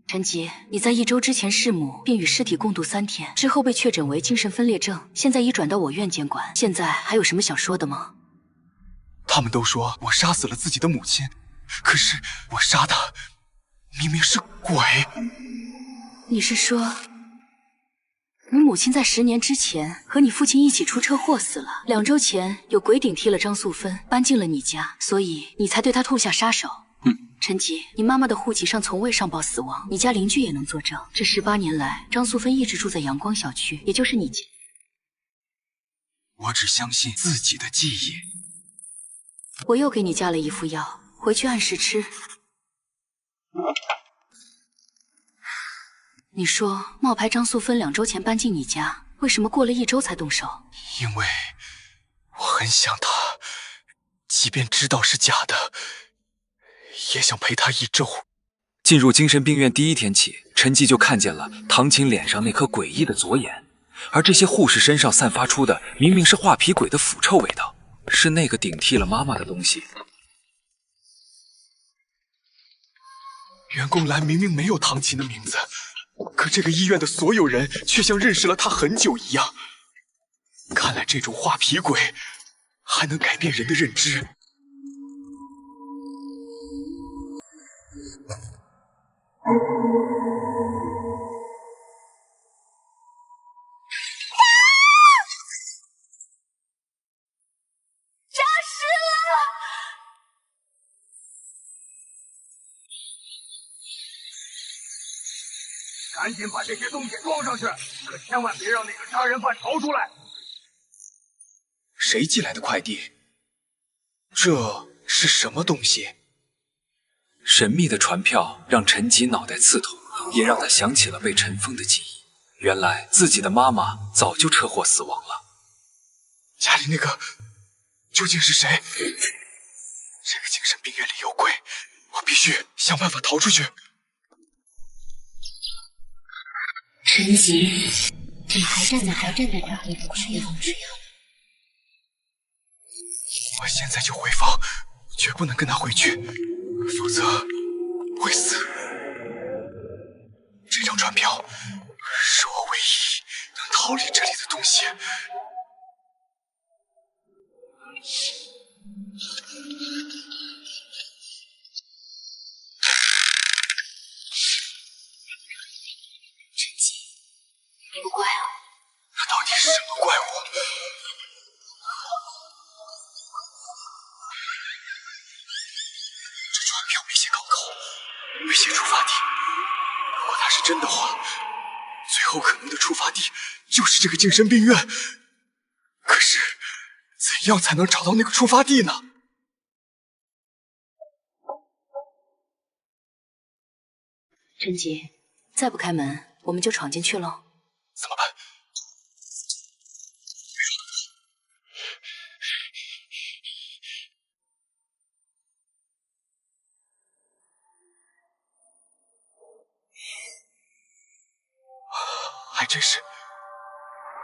陈吉，你在1周之前弑母，并与尸体共度3天，之后被确诊为精神分裂症，现在已转到我院监管。现在还有什么想说的吗？他们都说我杀死了自己的母亲，可是我杀的明明是鬼。你是说，你母亲在10年之前和你父亲一起出车祸死了？2周前有鬼顶替了张素芬，搬进了你家，所以你才对她痛下杀手。陈吉，你妈妈的户籍上从未上报死亡，你家邻居也能作证。这18年来，张素芬一直住在阳光小区，也就是你家。我只相信自己的记忆。我又给你加了一副药，回去按时吃。你说冒牌张素芬2周前搬进你家，为什么过了1周才动手？因为我很想她，即便知道是假的，也想陪她1周。进入精神病院第1天起，陈吉就看见了唐琴脸上那颗诡异的左眼，而这些护士身上散发出的明明是画皮鬼的腐臭味道，是那个顶替了妈妈的东西。员工栏明明没有唐琴的名字，可这个医院的所有人却像认识了她很久一样。看来这种画皮鬼还能改变人的认知。赶紧把这些东西装上去，可千万别让那个杀人犯逃出来。谁寄来的快递？这是什么东西？神秘的传票让陈吉脑袋刺痛，也让他想起了被尘封的记忆。原来自己的妈妈早就车祸死亡了。家里那个究竟是谁？这个精神病院里有鬼，我必须想办法逃出去。陈吉，你还站在这儿，你不睡了？我现在就回房，绝不能跟他回去，否则会死。这张传票是我唯一能逃离这里的东西。陈吉，你不怪我？那到底是什么怪物？这传票没写港口，没写出发地。如果它是真的话，最后可能的出发地就是这个精神病院。可是，怎样才能找到那个出发地呢？陈吉，再不开门，我们就闯进去喽。怎么办？还真是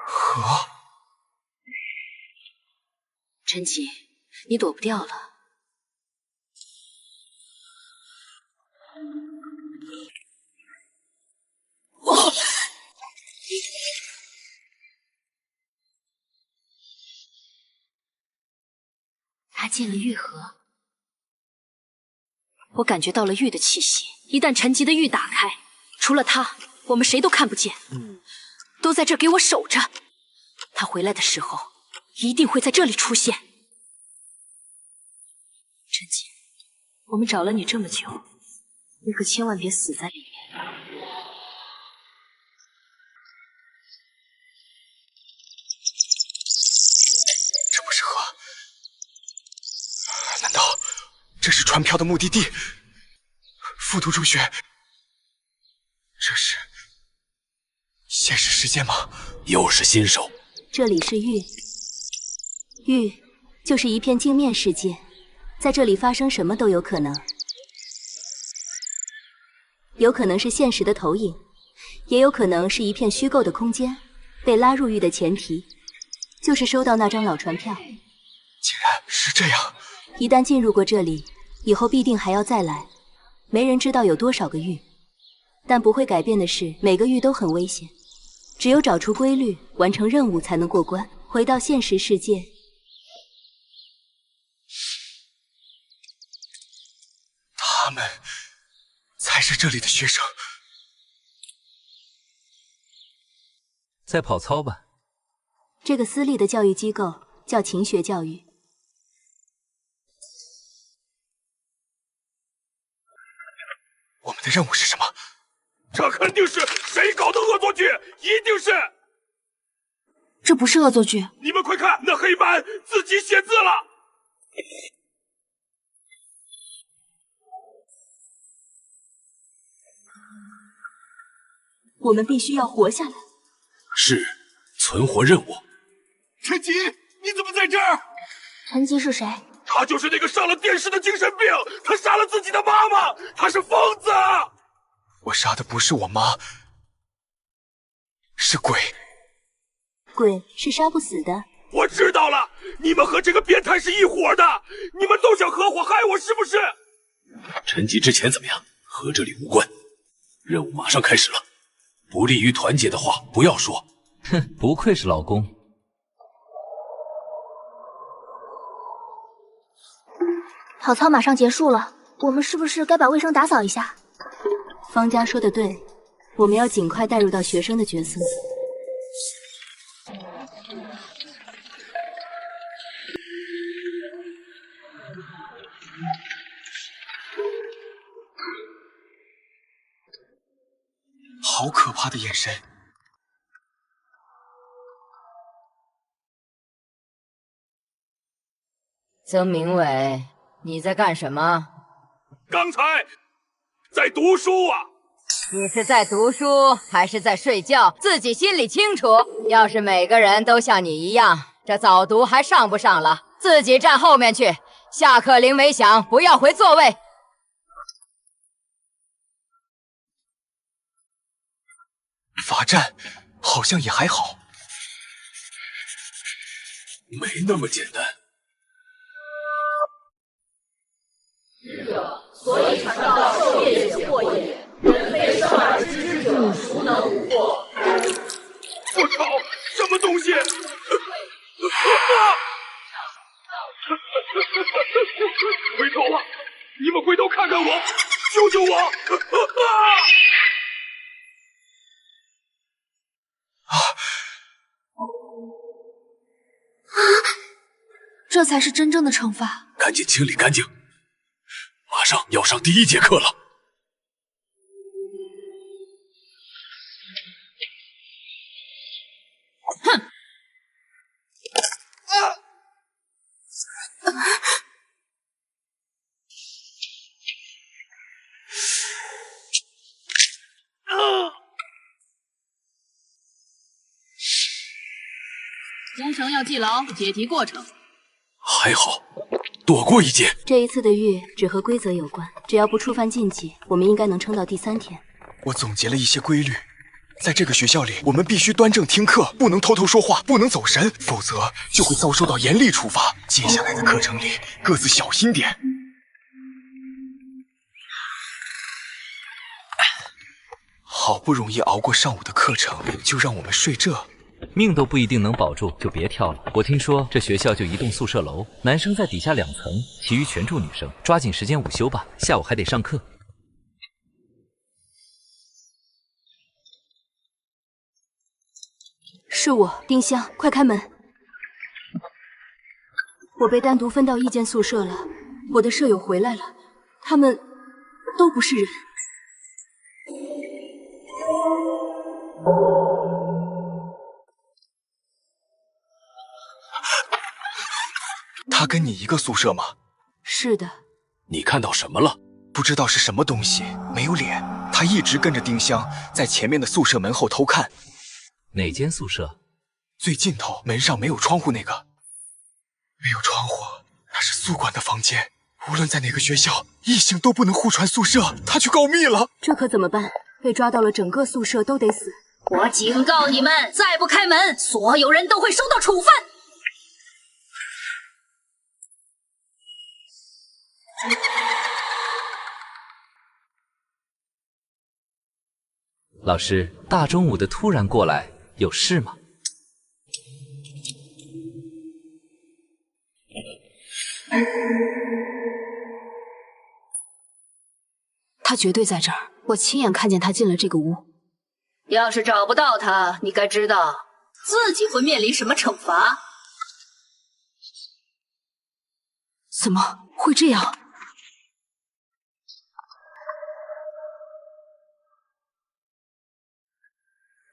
河。陈吉，你躲不掉了。他进了玉河，我感觉到了玉的气息。一旦陈吉的玉打开，除了他，我们谁都看不见。都在这儿给我守着。他回来的时候，一定会在这里出现。陈吉，我们找了你这么久，你可千万别死在里面。这不是河，难道这是传票的目的地？复读中学，这是现实世界吗？又是新手。这里是玉，玉就是一片镜面世界，在这里发生什么都有可能，有可能是现实的投影，也有可能是一片虚构的空间，被拉入狱的前提，就是收到那张老船票。竟然是这样！一旦进入过这里，以后必定还要再来。没人知道有多少个狱，但不会改变的是，每个狱都很危险。只有找出规律，完成任务才能过关。回到现实世界，他们才是这里的学生。在跑操吧。这个私立的教育机构叫勤学教育。我们的任务是什么？这肯定是谁搞的恶作剧，一定是！这不是恶作剧。你们快看，那黑板自己写字了。我们必须要活下来。是，存活任务。陈吉，你怎么在这儿？陈吉是谁？他就是那个上了电视的精神病，他杀了自己的妈妈，他是疯子。我杀的不是我妈，是鬼。鬼是杀不死的。我知道了，你们和这个变态是一伙的，你们都想合伙害我，是不是？陈吉之前怎么样？和这里无关。任务马上开始了，不利于团结的话不要说。哼，不愧是老公。跑操马上结束了，我们是不是该把卫生打扫一下？方家说的对，我们要尽快带入到学生的角色。好可怕的眼神！曾明伟，你在干什么？刚才在读书啊！你是在读书还是在睡觉？自己心里清楚。要是每个人都像你一样，这早读还上不上了？自己站后面去，下课铃没响，不要回座位。罚站好像也还好，没那么简单。所以传道授业解惑也，人非生而知之者，孰能无过？我操，什么东西？回头啊！你们回头看看我，救救我！这才是真正的惩罚。赶紧清理干净，马上要上第一节课了。哼！缰绳要系牢，解题过程。还好，躲过一劫。这一次的狱只和规则有关，只要不触犯禁忌，我们应该能撑到第3天。我总结了一些规律，在这个学校里，我们必须端正听课，不能偷偷说话，不能走神，否则就会遭受到严厉处罚。接下来的课程里，各自小心点。好不容易熬过上午的课程，就让我们睡这。命都不一定能保住，就别跳了。我听说这学校就一栋宿舍楼，男生在底下2层，其余全住女生。抓紧时间午休吧，下午还得上课。是我，丁香，快开门！我被单独分到一间宿舍了，我的舍友回来了，他们都不是人。他跟你一个宿舍吗？是的。你看到什么了？不知道是什么东西，没有脸。他一直跟着丁香，在前面的宿舍门后偷看。哪间宿舍？最尽头，门上没有窗户那个。没有窗户，那是宿管的房间。无论在哪个学校，异性都不能互传宿舍。他去告密了，这可怎么办？被抓到了，整个宿舍都得死。我警告你们，再不开门，所有人都会受到处分。老师，大中午的突然过来，有事吗？他绝对在这儿，我亲眼看见他进了这个屋。要是找不到他，你该知道自己会面临什么惩罚。怎么会这样？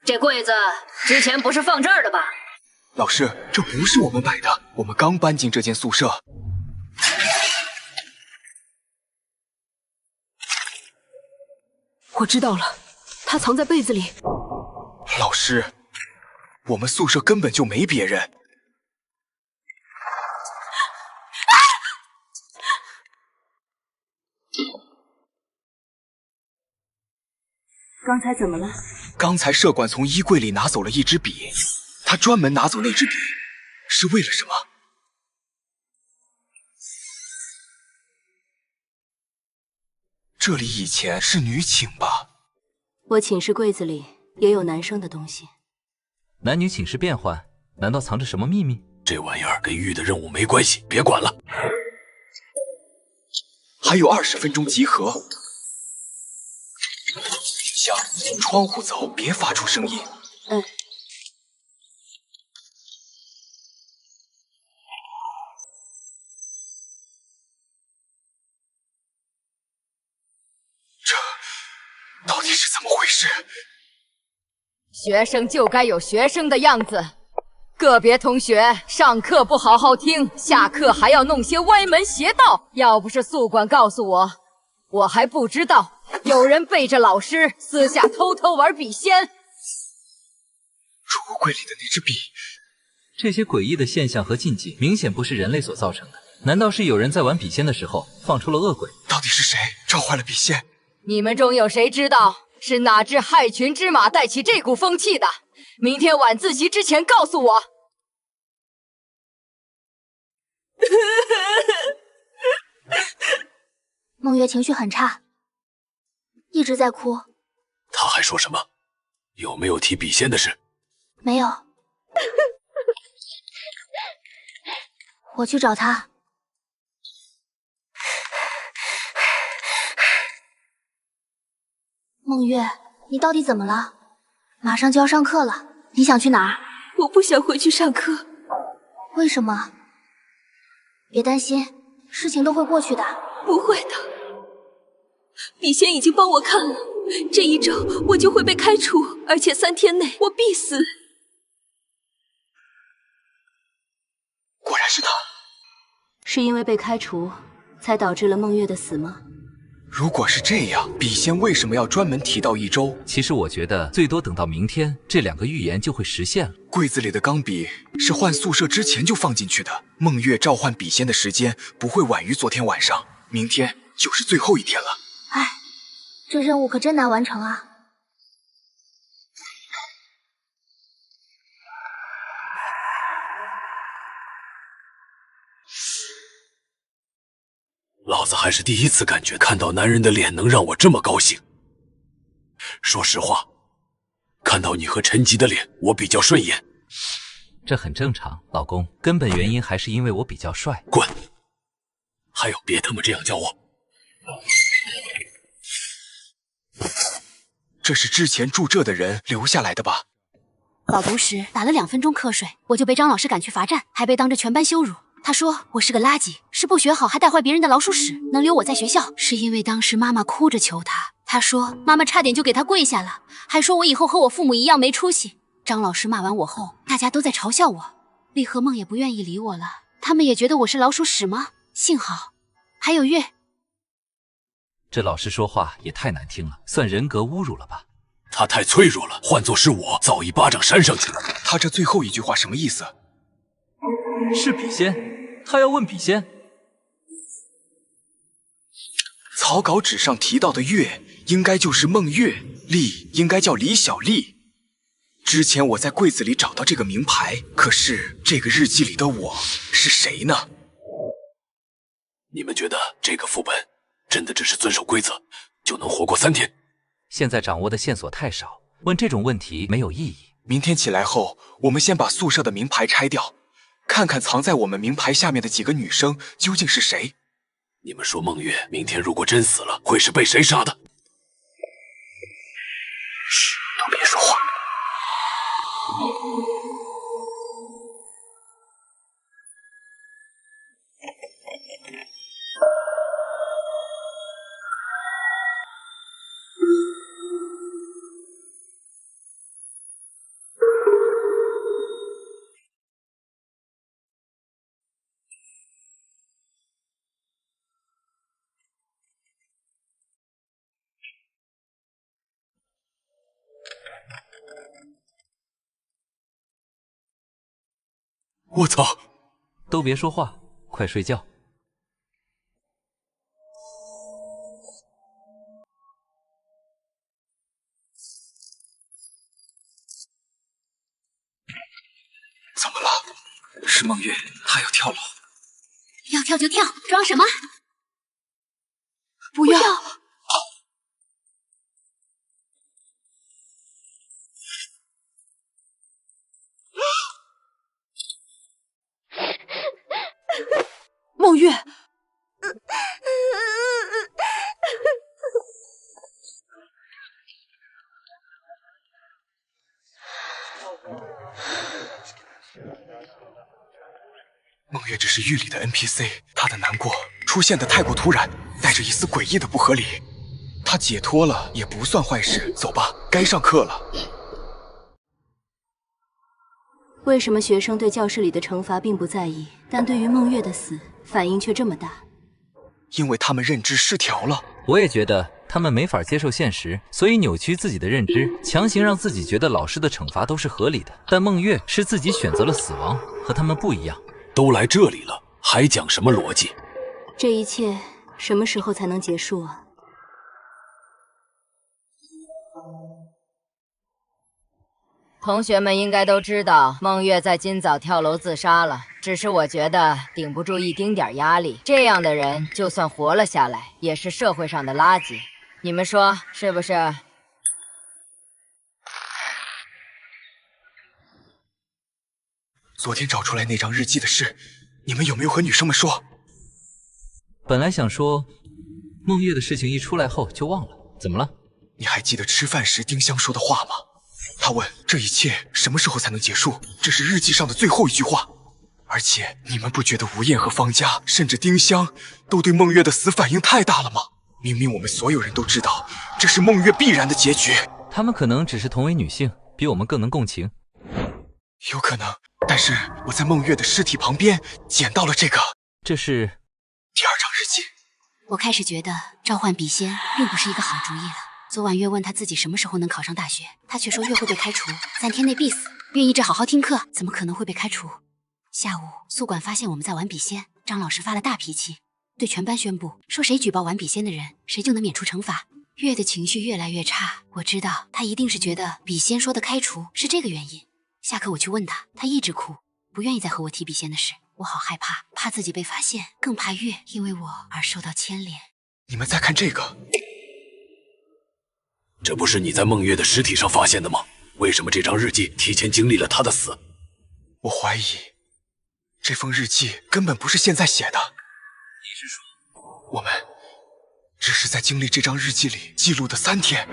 这柜子之前不是放这儿的吧？老师，这不是我们摆的，我们刚搬进这间宿舍。我知道了，他藏在被子里。老师，我们宿舍根本就没别人。刚才怎么了？刚才舍管从衣柜里拿走了一支笔，他专门拿走那支笔，是为了什么？这里以前是女寝吧？我寝室柜子里也有男生的东西。男女寝室变换，难道藏着什么秘密？这玩意儿跟玉的任务没关系，别管了。还有20分钟集合。向窗户走，别发出声音。这到底是怎么回事？学生就该有学生的样子。个别同学上课不好好听，下课还要弄些歪门邪道。要不是宿管告诉我，我还不知道有人背着老师私下偷偷玩笔仙。储物柜里的那支笔，这些诡异的现象和禁忌，明显不是人类所造成的。难道是有人在玩笔仙的时候放出了恶鬼？到底是谁召唤了笔仙？你们中有谁知道是哪只害群之马带起这股风气的？明天晚自习之前告诉我。梦月情绪很差，一直在哭。他还说什么？有没有提笔仙的事？没有。我去找他。梦月，你到底怎么了？马上就要上课了，你想去哪儿？我不想回去上课。为什么？别担心，事情都会过去的。不会的，笔仙已经帮我看了，这1周我就会被开除，而且3天内我必死。果然是他。是因为被开除，才导致了梦月的死吗？如果是这样，笔仙为什么要专门提到1周？其实我觉得，最多等到明天，这2个预言就会实现了。柜子里的钢笔是换宿舍之前就放进去的。梦月召唤笔仙的时间不会晚于昨天晚上，明天就是最后一天了。唉，这任务可真难完成啊！老子还是第一次感觉看到男人的脸能让我这么高兴。说实话，看到你和陈吉的脸，我比较顺眼。这很正常，老公。根本原因还是因为我比较帅。滚！还有，别他妈这样叫我。这是之前住这的人留下来的吧？早读时打了2分钟瞌睡，我就被张老师赶去罚站，还被当着全班羞辱。他说我是个垃圾，是不学好还带坏别人的老鼠屎。能留我在学校，是因为当时妈妈哭着求他。他说妈妈差点就给他跪下了，还说我以后和我父母一样没出息。张老师骂完我后，大家都在嘲笑我，丽和梦也不愿意理我了，他们也觉得我是老鼠屎吗？幸好还有月。这老师说话也太难听了，算人格侮辱了吧？他太脆弱了，换作是我，早一巴掌扇上去了。他这最后一句话什么意思？是笔仙，他要问笔仙。草稿纸上提到的月，应该就是孟月，丽应该叫李小丽。之前我在柜子里找到这个名牌，可是这个日记里的我是谁呢？你们觉得这个副本真的只是遵守规则就能活过3天？现在掌握的线索太少，问这种问题没有意义。明天起来后，我们先把宿舍的名牌拆掉，看看藏在我们名牌下面的几个女生究竟是谁。你们说孟月明天如果真死了，会是被谁杀的？嘘，都别说话。我操！都别说话，快睡觉。怎么了？是孟月，她要跳楼。要跳就跳，装什么？不要！孟月，孟月只是狱里的 NPC， 她的难过出现的太过突然，带着一丝诡异的不合理。她解脱了也不算坏事，走吧，该上课了。为什么学生对教室里的惩罚并不在意，但对于孟月的死反应却这么大？因为他们认知失调了。我也觉得他们没法接受现实，所以扭曲自己的认知，强行让自己觉得老师的惩罚都是合理的。但孟月是自己选择了死亡，和他们不一样。都来这里了，还讲什么逻辑？这一切什么时候才能结束啊？同学们应该都知道，孟月在今早跳楼自杀了。只是我觉得顶不住一丁点压力，这样的人就算活了下来，也是社会上的垃圾。你们说是不是？昨天找出来那张日记的事，你们有没有和女生们说？本来想说，孟月的事情一出来后就忘了。怎么了？你还记得吃饭时丁香说的话吗？他问这一切什么时候才能结束？这是日记上的最后一句话。而且你们不觉得吴燕和方家，甚至丁香，都对孟月的死反应太大了吗？明明我们所有人都知道，这是孟月必然的结局。他们可能只是同为女性，比我们更能共情。有可能，但是我在孟月的尸体旁边捡到了这个。这是第2张日记。我开始觉得召唤笔仙并不是一个好主意了。昨晚月问他自己什么时候能考上大学，他却说月会被开除，3天内必死。月一直好好听课，怎么可能会被开除？下午宿管发现我们在玩笔仙，张老师发了大脾气，对全班宣布说谁举报玩笔仙的人，谁就能免除惩罚。月的情绪越来越差，我知道他一定是觉得笔仙说的开除是这个原因。下课我去问他，他一直哭，不愿意再和我提笔仙的事。我好害怕，怕自己被发现，更怕月因为我而受到牵连。你们再看这个，这不是你在孟月的尸体上发现的吗？为什么这张日记提前经历了她的死？我怀疑这封日记根本不是现在写的。你是说，我们只是在经历这张日记里记录的3天？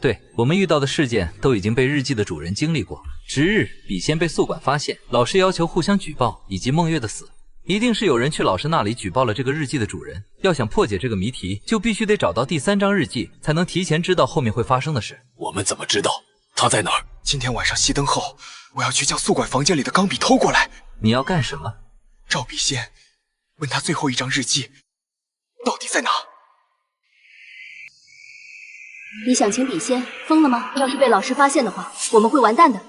对，我们遇到的事件都已经被日记的主人经历过。值日，笔仙被宿管发现，老师要求互相举报，以及孟月的死，一定是有人去老师那里举报了这个日记的主人。要想破解这个谜题，就必须得找到第3张日记，才能提前知道后面会发生的事。我们怎么知道他在哪儿？今天晚上熄灯后，我要去将宿管房间里的钢笔偷过来。你要干什么？找笔仙，问他最后一张日记到底在哪？你想请笔仙，疯了吗？要是被老师发现的话，我们会完蛋的。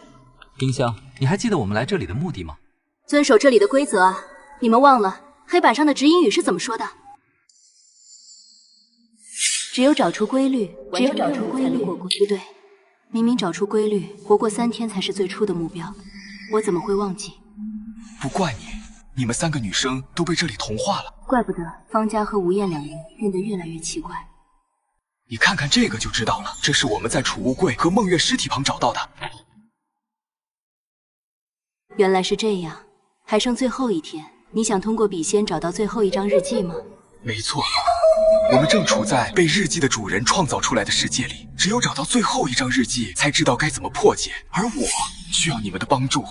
丁香，你还记得我们来这里的目的吗？遵守这里的规则啊！你们忘了黑板上的指引语是怎么说的？只有找出规律，才能过关。不对，明明找出规律，活过3天才是最初的目标，我怎么会忘记？不怪你，你们3个女生都被这里同化了。怪不得方家和吴燕两人变得越来越奇怪。你看看这个就知道了，这是我们在储物柜和梦月尸体旁找到的。原来是这样，还剩最后一天，你想通过笔仙找到最后一张日记吗？没错，我们正处在被日记的主人创造出来的世界里，只有找到最后一张日记，才知道该怎么破解。而我需要你们的帮助。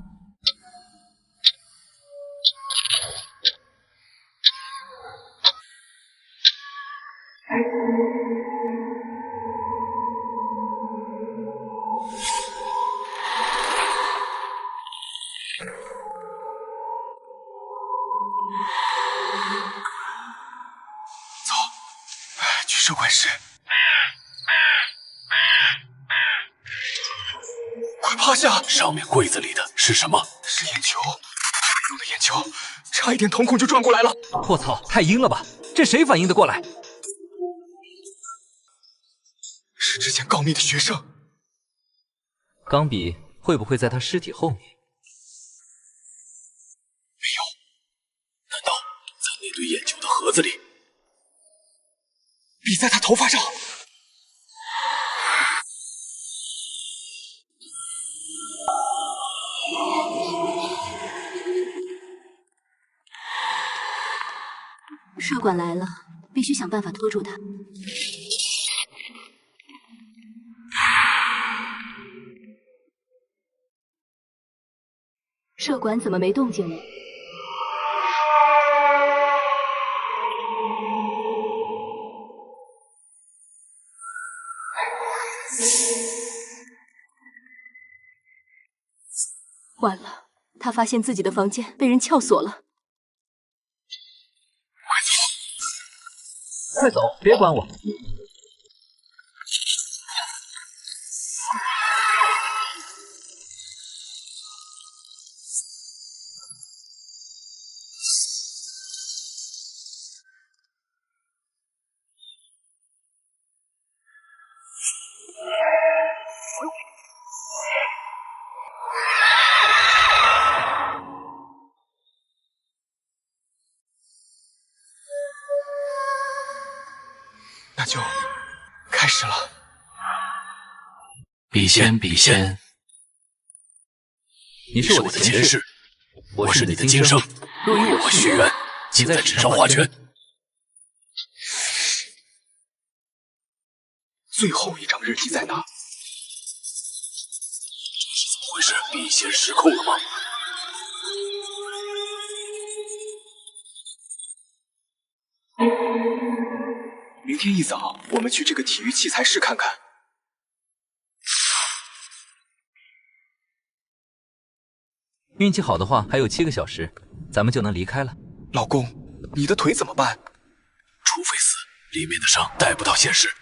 去社管室，快趴下！上面柜子里的是什么？是眼球，用的眼球，差一点瞳孔就转过来了。我操，太阴了吧！这谁反应得过来？是之前告密的学生。钢笔会不会在他尸体后面？没有。难道在那堆眼球的盒子里？笔在他头发上。社管来了，必须想办法拖住他。社管怎么没动静呢？完了，他发现自己的房间被人撬锁了。快走，别管我！那就开始了。笔仙，笔仙，你是我的前世，我是你的今生。若与我血缘，请在纸上画圈。最后一张日记在哪？怎么回事？笔仙失控了吗？明天一早，我们去这个体育器材室看看。运气好的话，还有7个小时，咱们就能离开了。老公，你的腿怎么办？除非死，里面的伤带不到现实。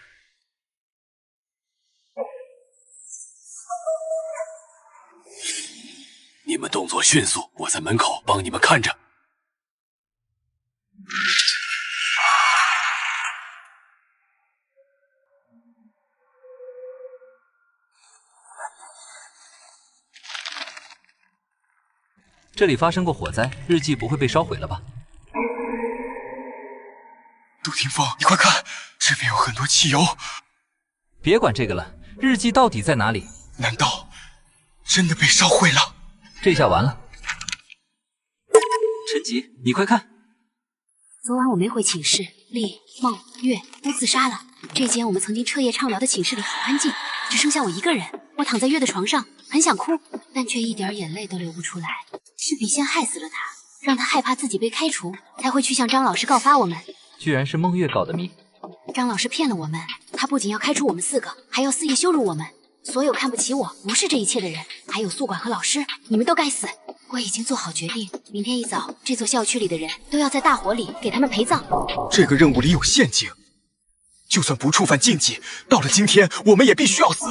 你们动作迅速，我在门口帮你们看着。这里发生过火灾，日记不会被烧毁了吧？杜庭风，你快看，这边有很多汽油。别管这个了，日记到底在哪里？难道真的被烧毁了？这下完了。陈吉，你快看！昨晚我没回寝室，丽、梦、月都自杀了。这间我们曾经彻夜畅聊的寝室里好安静，只剩下我一个人。我躺在月的床上，很想哭，但却一点眼泪都流不出来。是笔仙害死了他，让他害怕自己被开除，才会去向张老师告发我们。居然是梦月搞的谜。张老师骗了我们，他不仅要开除我们4个，还要肆意羞辱我们。所有看不起我、无视这一切的人，还有宿管和老师，你们都该死！我已经做好决定，明天一早，这座校区里的人都要在大火里给他们陪葬。这个任务里有陷阱，就算不触犯禁忌，到了今天，我们也必须要死。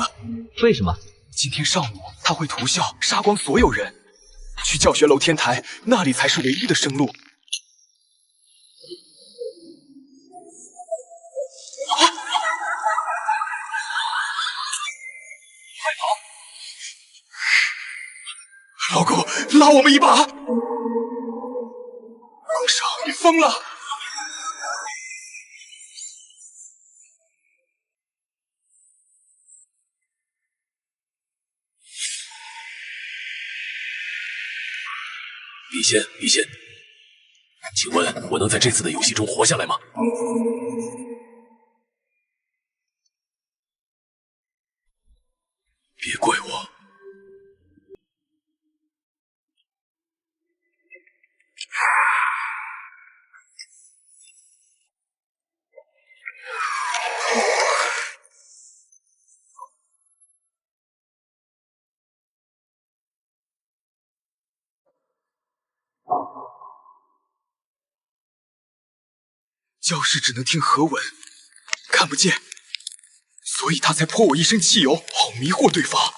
为什么？今天上午他会屠校，杀光所有人，去教学楼天台，那里才是唯一的生路。快跑！老公，拉我们一把！皇上，你疯了！笔仙，请问我能在这次的游戏中活下来吗？别怪我。教室只能听和文，看不见，所以他才泼我一身汽油，好迷惑对方。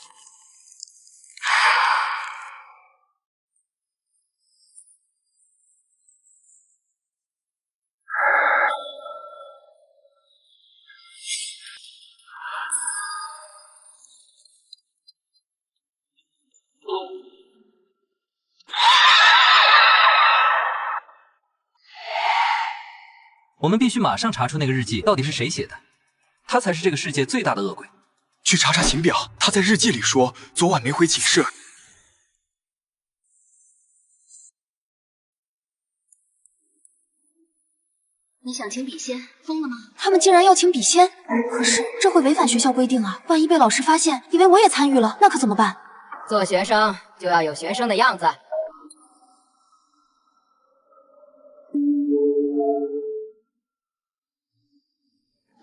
我们必须马上查出那个日记到底是谁写的，他才是这个世界最大的恶鬼。去查查秦表，他在日记里说昨晚没回寝室。你想请笔仙，疯了吗？他们竟然要请笔仙，可是这会违反学校规定啊！万一被老师发现，以为我也参与了，那可怎么办？做学生就要有学生的样子。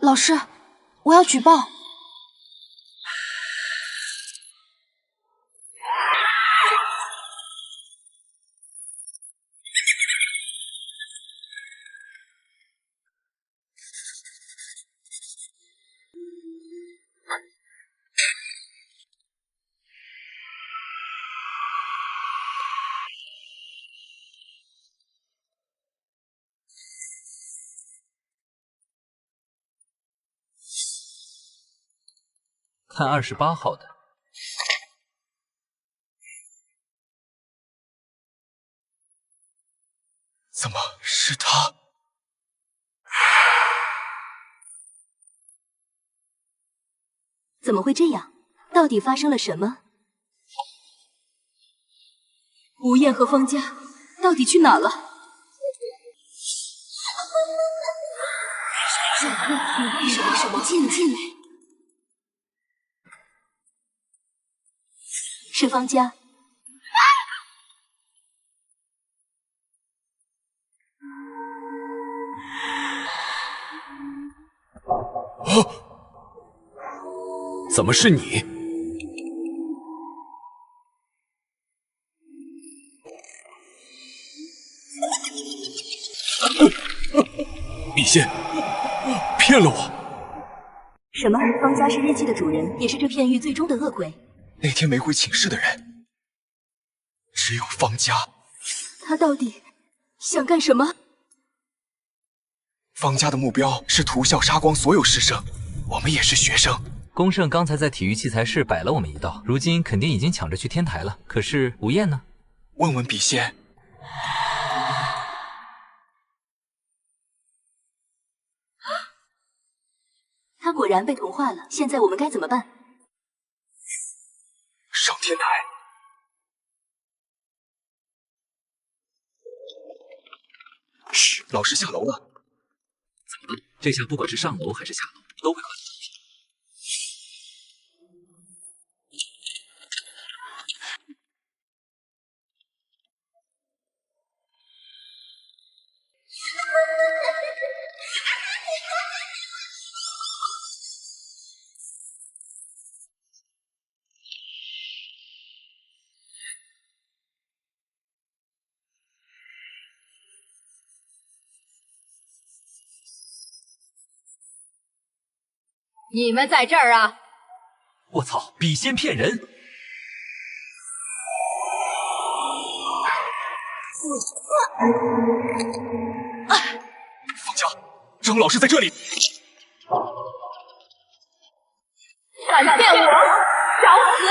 老师，我要举报。看28号的。怎么是他？怎么会这样？到底发生了什么？吴燕和方家到底去哪了？什么？进来！是方家。怎么是你？笔仙骗了我！什么？方家是日记的主人，也是这片域最终的恶鬼。那天没回寝室的人，只有方家。他到底想干什么？方家的目标是屠校杀光所有师生，我们也是学生。龚胜刚才在体育器材室摆了我们一道，如今肯定已经抢着去天台了。可是吴燕呢？问问笔仙。他果然被同化了，现在我们该怎么办？上天台。嘘，老师下楼了。怎么了？这下不管是上楼还是下楼，都会很危险。你们在这儿啊！我操，笔仙骗人！方家，张老师在这里。敢骗我，找死！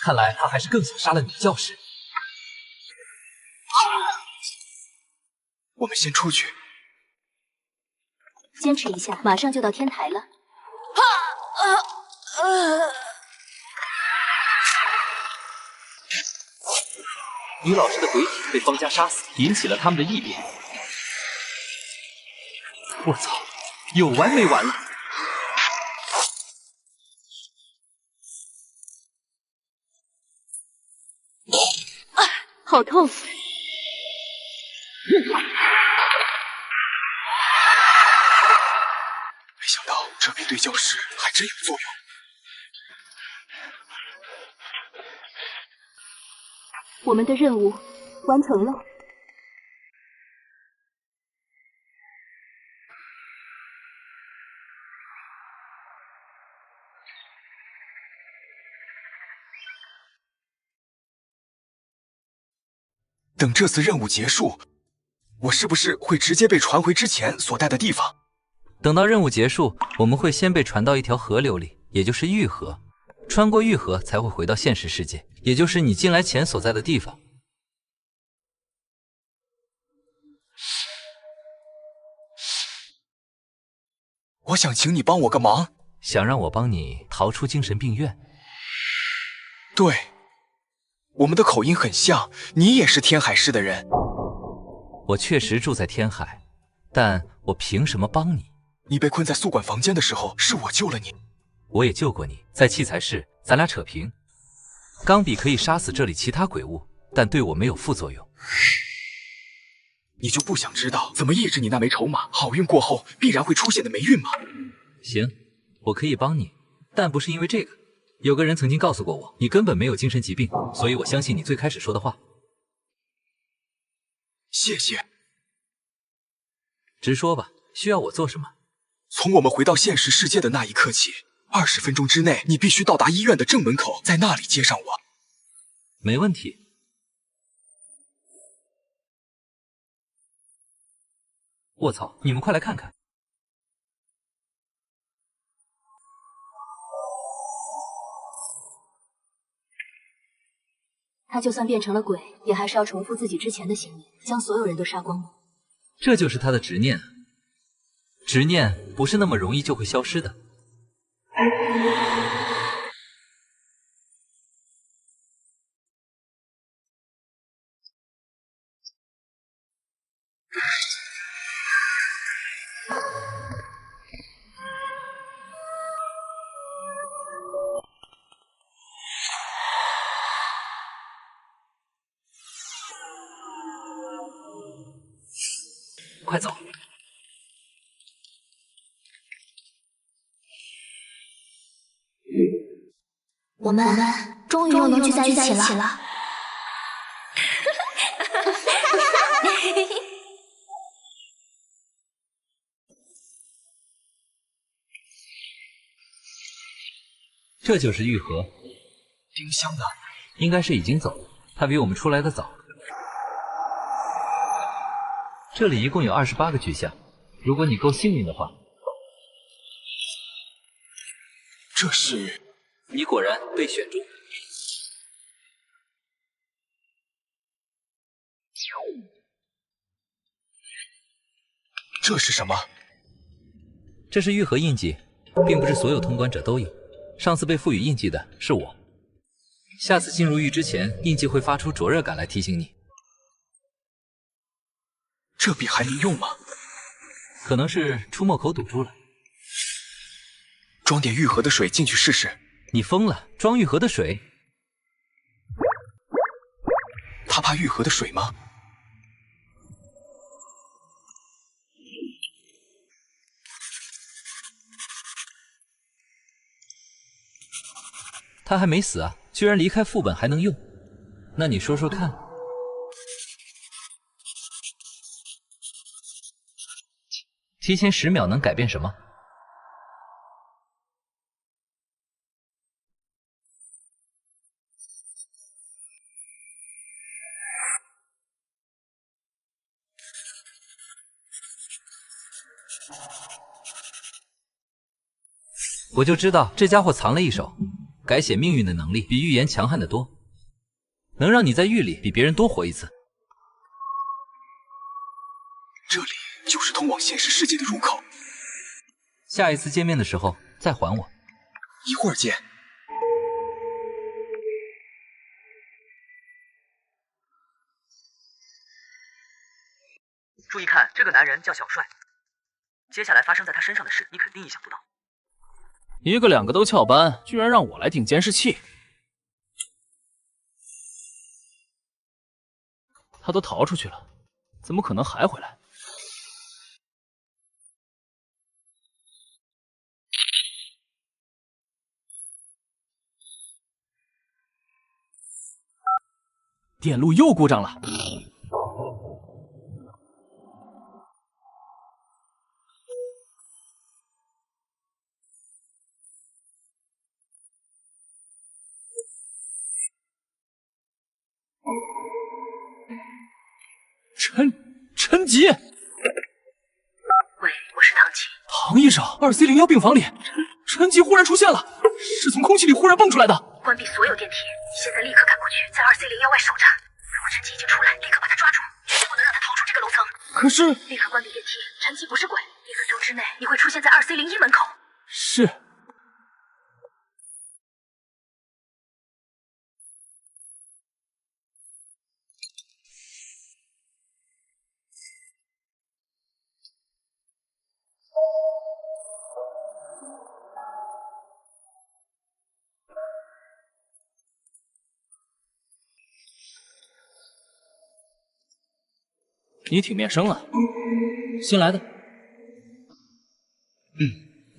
看来他还是更想杀了你的教师。我们先出去。坚持一下，马上就到天台了。女老师的鬼体被方家杀死，引起了他们的异变。我操，有完没完了？好痛！没想到这边对教师还真有作用。我们的任务完成了。等这次任务结束，我是不是会直接被传回之前所在的地方？等到任务结束，我们会先被传到一条河流里，也就是玉河。穿过玉河才会回到现实世界，也就是你进来前所在的地方。我想请你帮我个忙。想让我帮你逃出精神病院？对，我们的口音很像，你也是天海市的人。我确实住在天海，但我凭什么帮你？你被困在宿管房间的时候，是我救了你。我也救过你，在器材室，咱俩扯平。钢笔可以杀死这里其他鬼物，但对我没有副作用。你就不想知道怎么抑制你那枚筹码，好运过后必然会出现的霉运吗？行，我可以帮你，但不是因为这个。有个人曾经告诉过我，你根本没有精神疾病，所以我相信你最开始说的话。谢谢。直说吧，需要我做什么？从我们回到现实世界的那一刻起，20分钟之内，你必须到达医院的正门口，在那里接上我。没问题。卧槽，你们快来看看！他就算变成了鬼，也还是要重复自己之前的行为，将所有人都杀光吗？这就是他的执念啊！执念不是那么容易就会消失的。快走！我们终于又能聚在一起了。这就是玉河。丁香呢？应该是已经走了，他比我们出来的早。这里一共有28个巨像，如果你够幸运的话。这是……你果然被选中。这是什么？这是玉河印记，并不是所有通关者都有。上次被赋予印记的是我。下次进入狱之前，印记会发出灼热感来提醒你。这笔还能用吗？可能是出没口堵住了。装点玉河的水进去试试。你疯了？装玉河的水？他怕玉河的水吗？他还没死啊，居然离开副本还能用。那你说说看。提前10秒能改变什么？我就知道这家伙藏了一手，改写命运的能力比预言强悍得多，能让你在狱里比别人多活一次。这里就是通往现实世界的入口。下一次见面的时候再还我。一会儿见。注意看，这个男人叫小帅。接下来发生在他身上的事，你肯定意想不到。一个两个都翘班，居然让我来顶监视器。他都逃出去了，怎么可能还回来？电路又故障了。陈吉，喂，我是唐琪。唐医生，2C01病房里，陈吉忽然出现了，是从空气里忽然蹦出来的。关闭所有电梯，你现在立刻赶过去，在2C01外守着。如果陈吉已经出来，立刻把他抓住，绝不能让他逃出这个楼层。可是，立刻关闭电梯，陈吉不是鬼，1分钟之内你会出现在2C01门口。是。你挺面生啊，新来的？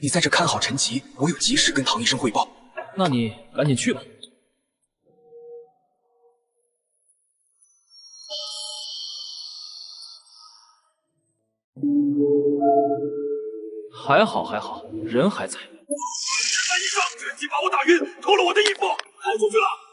你在这看好陈吉，我有急事跟唐医生汇报。那你赶紧去吧。还好还好，人还在。10番以上，陈吉把我打晕，偷了我的衣服，逃出去了。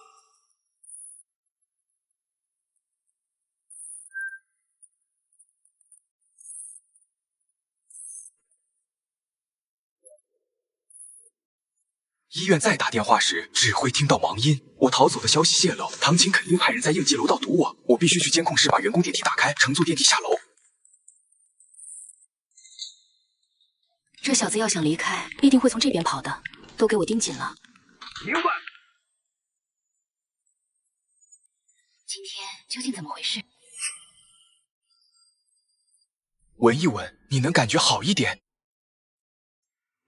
医院再打电话时，只会听到忙音。我逃走的消息泄露，唐琴肯定派人在应急楼道堵我。我必须去监控室把员工电梯打开，乘坐电梯下楼。这小子要想离开，必定会从这边跑的，都给我盯紧了。明白。今天究竟怎么回事？闻一闻，你能感觉好一点。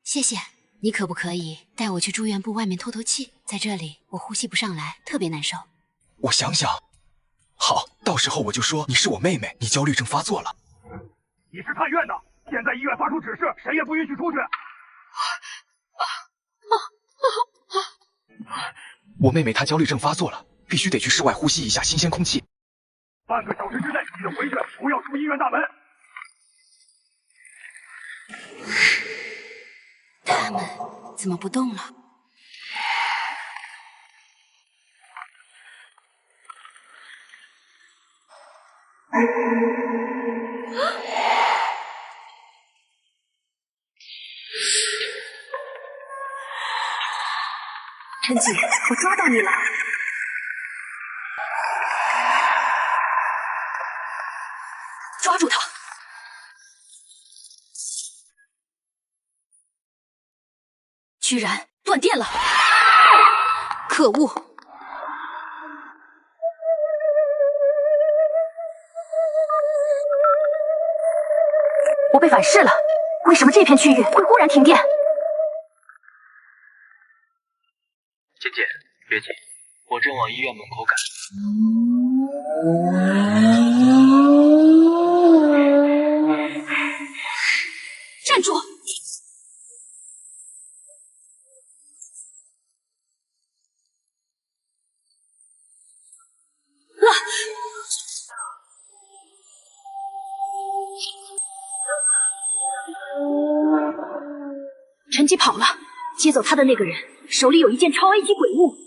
谢谢。你可不可以带我去住院部外面透透气？在这里我呼吸不上来，特别难受。我想想。好，到时候我就说你是我妹妹，你焦虑症发作了。你是探院的，现在医院发出指示，谁也不允许出去。我妹妹她焦虑症发作了，必须得去室外呼吸一下新鲜空气。半个小时之内记得回去，不要出医院大门。他们怎么不动了？陈吉，我抓到你了！抓住他！居然断电了！可恶！我被反噬了，为什么这片区域会忽然停电？姐姐，别急，我正往医院门口赶。站住！陈吉跑了，接走他的那个人手里有一件超 A 级鬼物。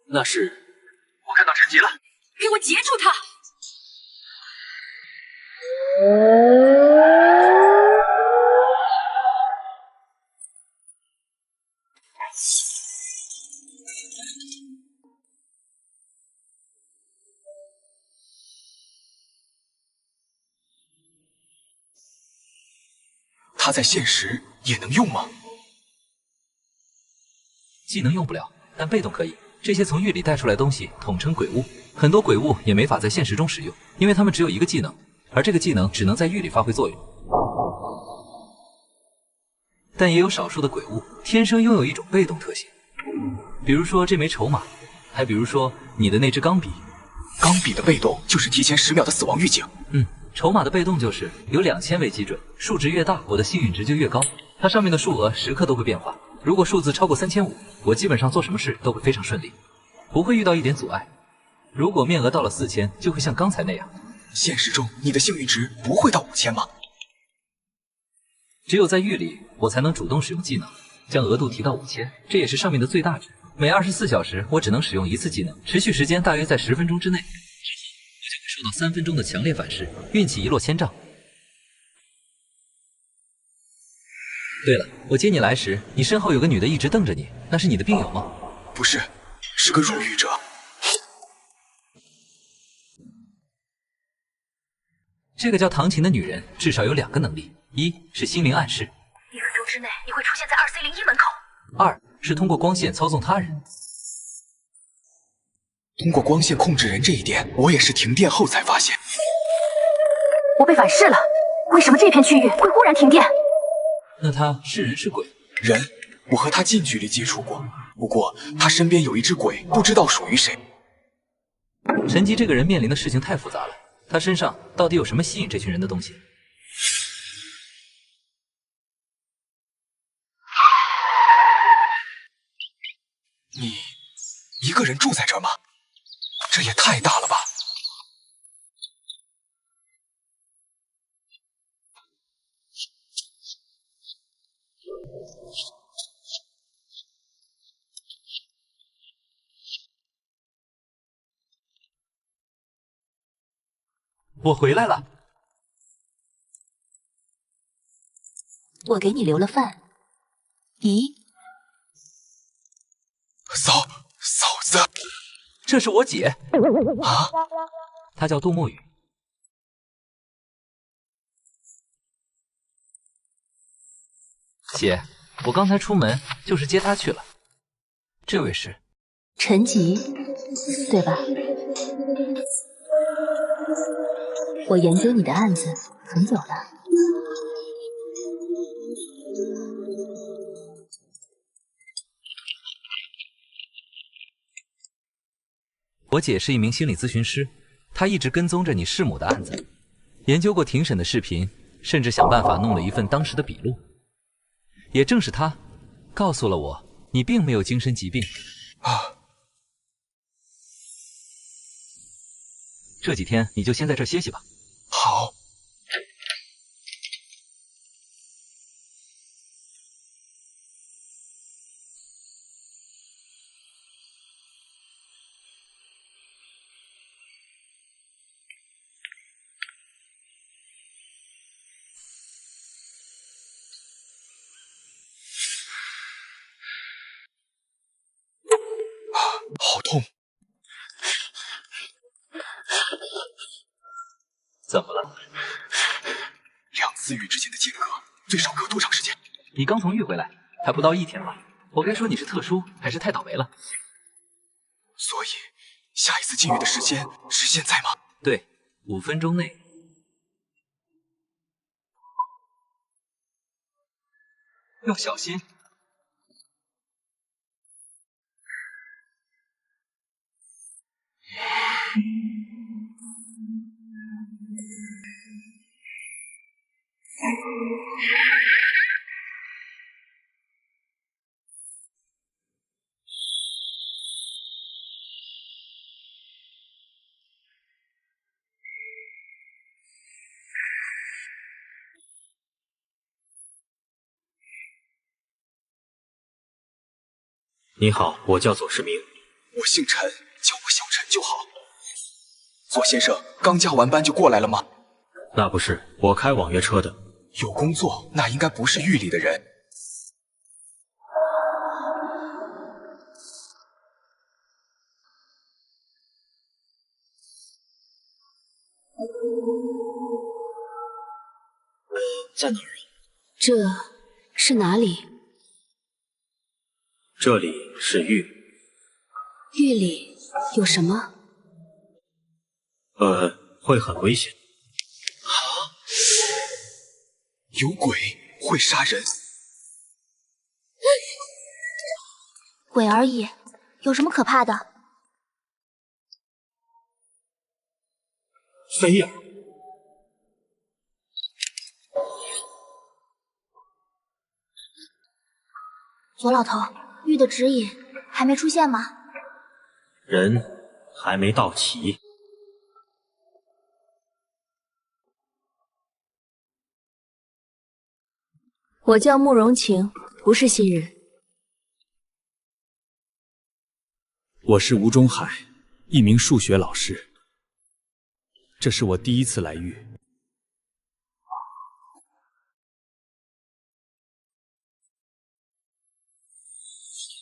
那是，我看到陈吉了，给我截住他！它在现实也能用吗？技能用不了，但被动可以。这些从狱里带出来的东西统称鬼物，很多鬼物也没法在现实中使用，因为它们只有一个技能，而这个技能只能在狱里发挥作用。但也有少数的鬼物天生拥有一种被动特性，比如说这枚筹码，还比如说你的那支钢笔。钢笔的被动就是提前10秒的死亡预警。筹码的被动就是有2000为基准，数值越大，我的幸运值就越高。它上面的数额时刻都会变化，如果数字超过3500，我基本上做什么事都会非常顺利，不会遇到一点阻碍。如果面额到了4000，就会像刚才那样。现实中你的幸运值不会到5000吗？只有在狱里，我才能主动使用技能，将额度提到5000，这也是上面的最大值。每24小时我只能使用一次技能，持续时间大约在10分钟之内，之后我就会受到3分钟的强烈反噬，运气一落千丈。对了，我接你来时，你身后有个女的一直瞪着你，那是你的病友吗？不是，是个入狱者。这个叫唐琴的女人至少有2个能力，一是心灵暗示1分钟之内你会出现在2C01门口。 2是通过光线操纵他人。通过光线控制人这一点，我也是停电后才发现。我被反噬了，为什么这片区域会忽然停电？那他是人是鬼？人，我和他近距离接触过，不过他身边有一只鬼，不知道属于谁。陈吉这个人面临的事情太复杂了，他身上到底有什么吸引这群人的东西？你一个人住在这儿吗？这也太大了吧！我回来了。我给你留了饭。咦？嫂子，这是我姐啊，她叫杜沐雨。姐，我刚才出门就是接她去了。这位是陈吉，对吧？我研究你的案子很久了。我姐是一名心理咨询师，她一直跟踪着你弑母的案子，研究过庭审的视频，甚至想办法弄了一份当时的笔录。也正是她告诉了我，你并没有精神疾病啊。这几天你就先在这儿歇息吧。好。好痛！怎么了？2次狱之间的间隔最少隔多长时间？你刚从狱回来，还不到1天吧？我该说你是特殊，还是太倒霉了？所以，下一次进狱的时间是现在吗？对，5分钟内。要小心。你好，我叫左世明。我姓陈，叫我小陈就好。左先生刚加完班就过来了吗？那不是，我开网约车的。有工作，那应该不是狱里的人。在哪儿啊？这是哪里？这里是狱。狱里有什么？会很危险。有鬼会杀人。鬼而已，有什么可怕的？菲儿，左老头，玉的指引还没出现吗？人还没到齐。我叫慕容晴，不是新人。我是吴中海，一名数学老师。这是我第一次来狱。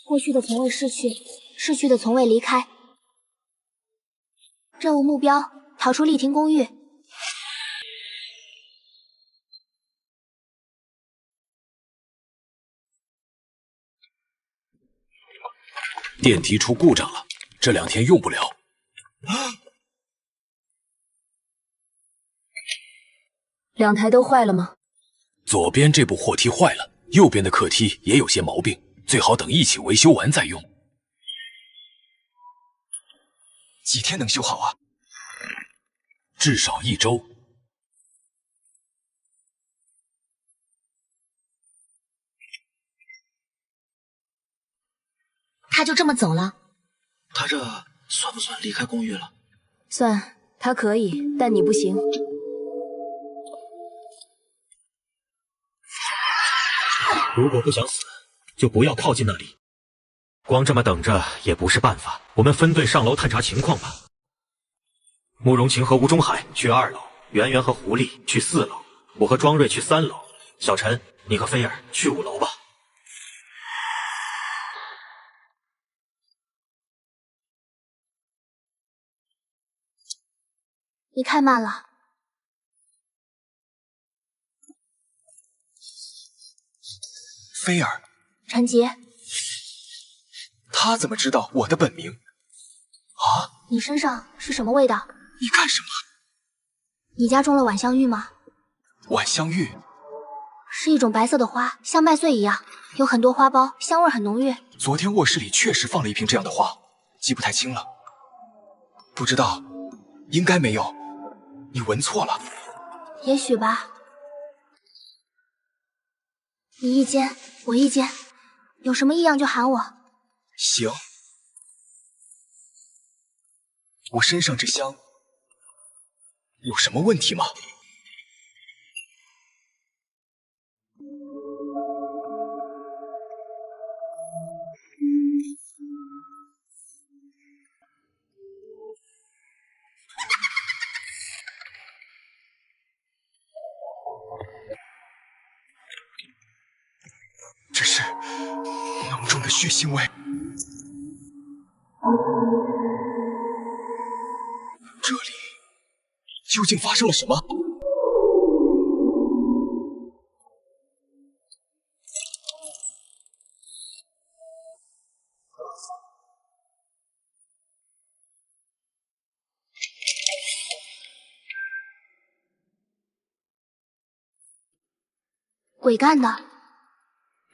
过去的从未逝去，逝去的从未离开。任务目标：逃出丽婷公寓。电梯出故障了，这2天用不了。2台都坏了吗？左边这部货梯坏了，右边的客梯也有些毛病，最好等一起维修完再用。几天能修好啊？至少1周。他就这么走了？他这算不算离开公寓了？算，他可以，但你不行。如果不想死，就不要靠近那里。光这么等着也不是办法，我们分队上楼探查情况吧。慕容晴和吴中海去2楼，圆圆和狐狸去4楼，我和庄瑞去3楼，小陈，你和菲儿去5楼吧。你太慢了。菲儿，陈杰，他怎么知道我的本名？啊？你身上是什么味道？你干什么？你家种了晚香玉吗？晚香玉是一种白色的花，像麦穗一样，有很多花苞，香味很浓郁。昨天卧室里确实放了一瓶这样的花，记不太清了。不知道，应该没有。你闻错了。也许吧。你一间，我一间，有什么异样就喊我。行。我身上这香有什么问题吗？这是浓重的血腥味。这里究竟发生了什么？鬼干的？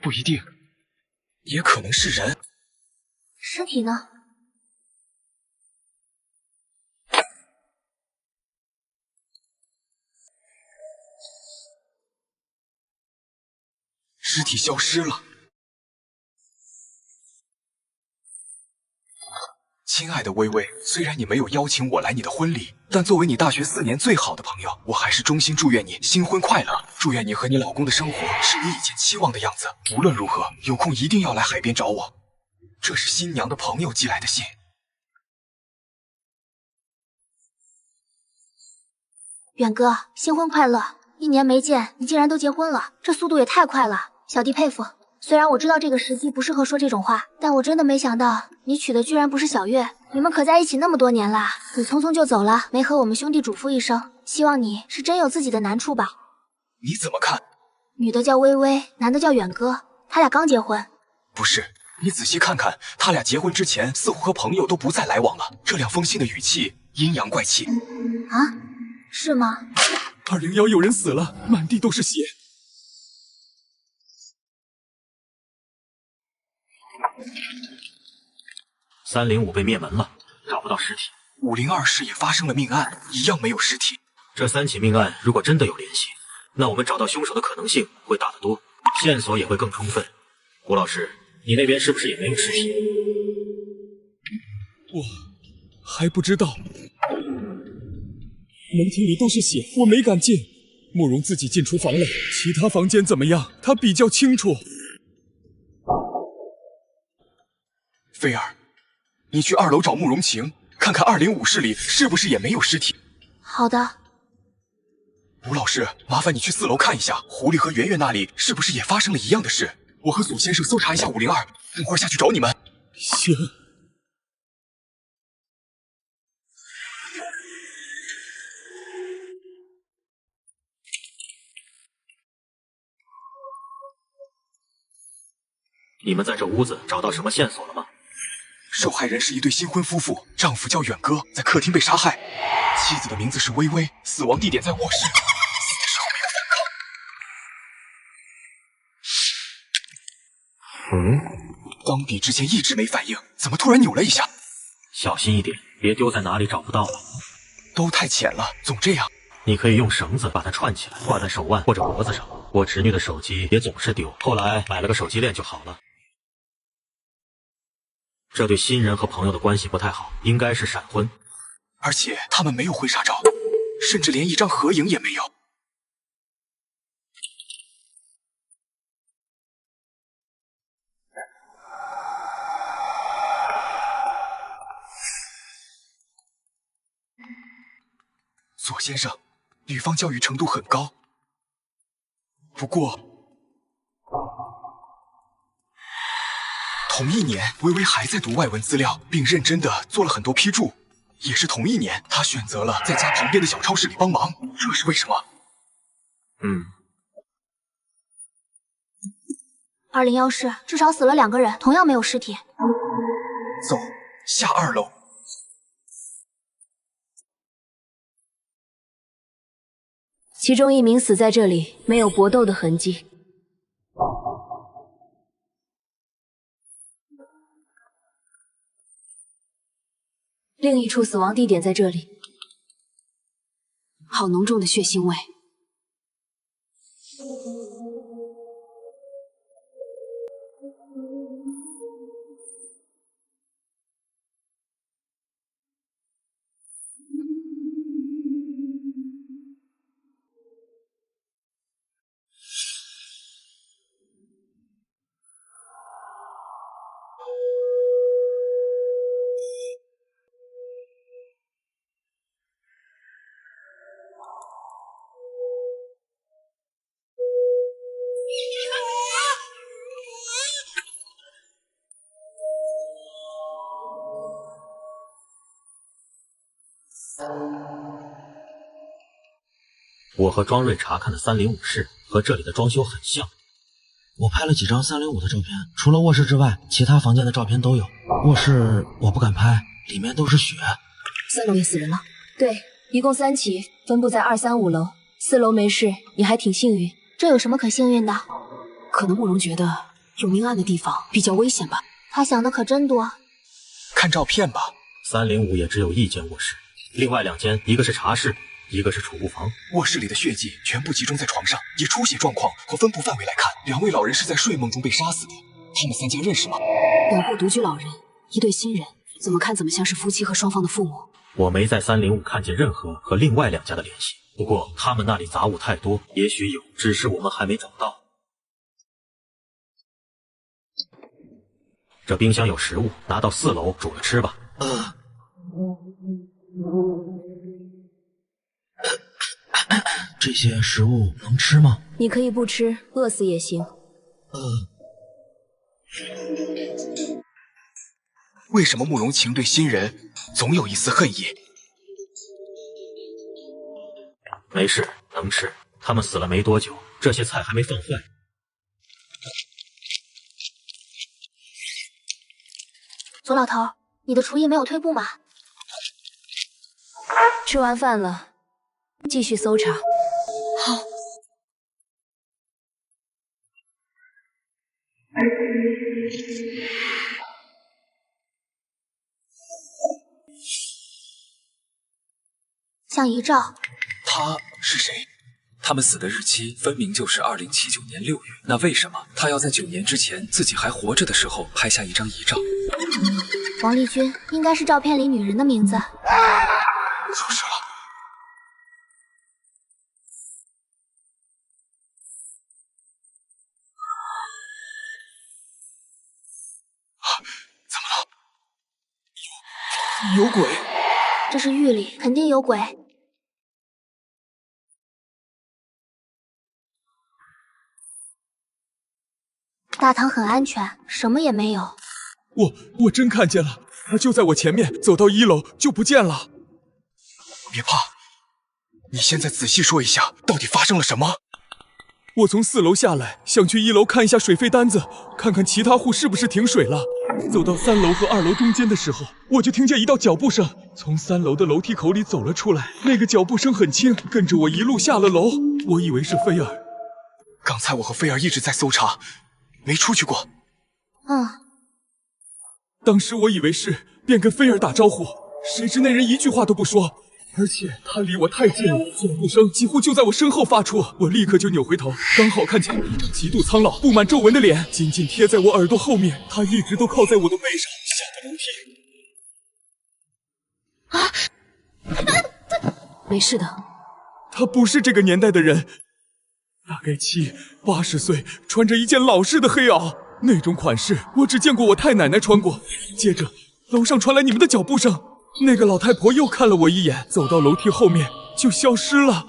不一定，也可能是人。尸体呢？尸体消失了。亲爱的微微，虽然你没有邀请我来你的婚礼，但作为你大学4年最好的朋友，我还是衷心祝愿你新婚快乐，祝愿你和你老公的生活是你以前期望的样子。无论如何，有空一定要来海边找我。这是新娘的朋友寄来的信。远哥，新婚快乐！1年没见，你竟然都结婚了，这速度也太快了，小弟佩服。虽然我知道这个时机不适合说这种话，但我真的没想到你娶的居然不是小月。你们可在一起那么多年了，你匆匆就走了，没和我们兄弟嘱咐一声，希望你是真有自己的难处吧？你怎么看？女的叫微微，男的叫远哥，他俩刚结婚。不是，你仔细看看，他俩结婚之前似乎和朋友都不再来往了。这2封信的语气阴阳怪气。啊，是吗？201有人死了，满地都是血。305被灭门了，找不到尸体。502市也发生了命案，一样没有尸体。这3起命案如果真的有联系，那我们找到凶手的可能性会大得多，线索也会更充分。吴老师，你那边是不是也没有尸体？我还不知道，门厅里都是血，我没敢进。慕容自己进厨房了，其他房间怎么样？他比较清楚。菲儿，你去2楼找慕容晴，看看205室里是不是也没有尸体。好的。吴老师，麻烦你去4楼看一下，狐狸和圆圆那里是不是也发生了一样的事？我和索先生搜查一下502，等会儿下去找你们。行。你们在这屋子找到什么线索了吗？受害人是一对新婚夫妇，丈夫叫远哥，在客厅被杀害，妻子的名字是微微，死亡地点在卧室，死的时候没有反抗。钢笔之前一直没反应，怎么突然扭了一下？小心一点，别丢在哪里找不到了。都太浅了，总这样。你可以用绳子把它串起来，挂在手腕或者脖子上。我侄女的手机也总是丢，后来买了个手机链就好了。这对新人和朋友的关系不太好，应该是闪婚。而且他们没有婚纱照，甚至连一张合影也没有。左先生，女方教育程度很高，不过同一年，微微还在读外文资料，并认真的做了很多批注。也是同一年，她选择了在家旁边的小超市里帮忙，这是为什么？201室至少死了2个人，同样没有尸体。走，下2楼。其中1名死在这里，没有搏斗的痕迹。另一处死亡地点在这里，好浓重的血腥味。我和庄瑞查看的305室和这里的装修很像。我拍了几张305的照片，除了卧室之外，其他房间的照片都有。卧室我不敢拍，里面都是血。3楼也死人了？对，一共3起，分布在2、3、5楼。4楼没事，你还挺幸运。这有什么可幸运的？可能慕容觉得有命案的地方比较危险吧。他想的可真多。看照片吧。305也只有1间卧室，另外2间，一个是茶室，一个是储物房。卧室里的血迹全部集中在床上，以出血状况和分布范围来看，2位老人是在睡梦中被杀死的。他们3家认识吗？两户独居老人，一对新人，怎么看怎么像是夫妻和双方的父母。我没在305看见任何和另外2家的联系，不过他们那里杂物太多，也许有，只是我们还没找到。这冰箱有食物，拿到4楼煮了吃吧。这些食物能吃吗？你可以不吃，饿死也行。为什么慕容晴对新人总有一丝恨意？没事，能吃。他们死了没多久，这些菜还没放坏。左老头，你的厨艺没有退步吗？吃完饭了，继续搜查。好。像遗照。他是谁？他们死的日期分明就是2079年6月，那为什么他要在9年之前自己还活着的时候拍下一张遗照？王丽君应该是照片里女人的名字。就是了。怎么了？有鬼！这是狱里，肯定有鬼。大堂很安全，什么也没有。我真看见了，他就在我前面，走到1楼就不见了。别怕，你现在仔细说一下，到底发生了什么？我从4楼下来，想去1楼看一下水费单子，看看其他户是不是停水了。走到3楼和2楼中间的时候，我就听见一道脚步声从3楼的楼梯口里走了出来。那个脚步声很轻，跟着我一路下了楼。我以为是菲儿。刚才我和菲儿一直在搜查，没出去过。当时我以为是，便跟菲儿打招呼，谁知那人一句话都不说，而且他离我太近了，脚步声几乎就在我身后发出。我立刻就扭回头，刚好看见一张极度苍老、布满皱纹的脸，紧紧贴在我耳朵后面，他一直都靠在我的背上，下的楼梯。没事的。他不是这个年代的人，大概70、80岁，穿着一件老式的黑袄，那种款式我只见过我太奶奶穿过。接着楼上传来你们的脚步声，那个老太婆又看了我一眼，走到楼梯后面就消失了。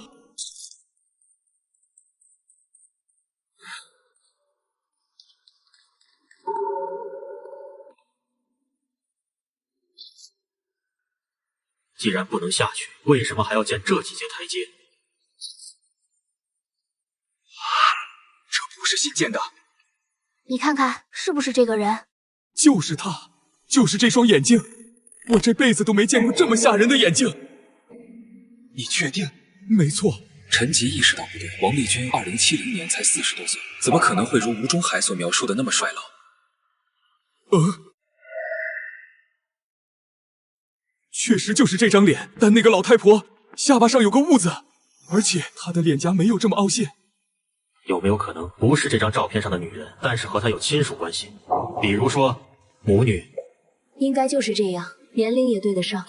既然不能下去，为什么还要建这几阶台阶？这不是新建的。你看看，是不是这个人？就是他，就是这双眼睛，我这辈子都没见过这么吓人的眼睛。你确定？没错。陈吉意识到不对，王丽君2070年才40多岁，怎么可能会如吴中海所描述的那么衰老？确实就是这张脸，但那个老太婆下巴上有个痦子，而且她的脸颊没有这么凹陷。有没有可能不是这张照片上的女人，但是和她有亲属关系？比如说母女？应该就是这样，年龄也对得上。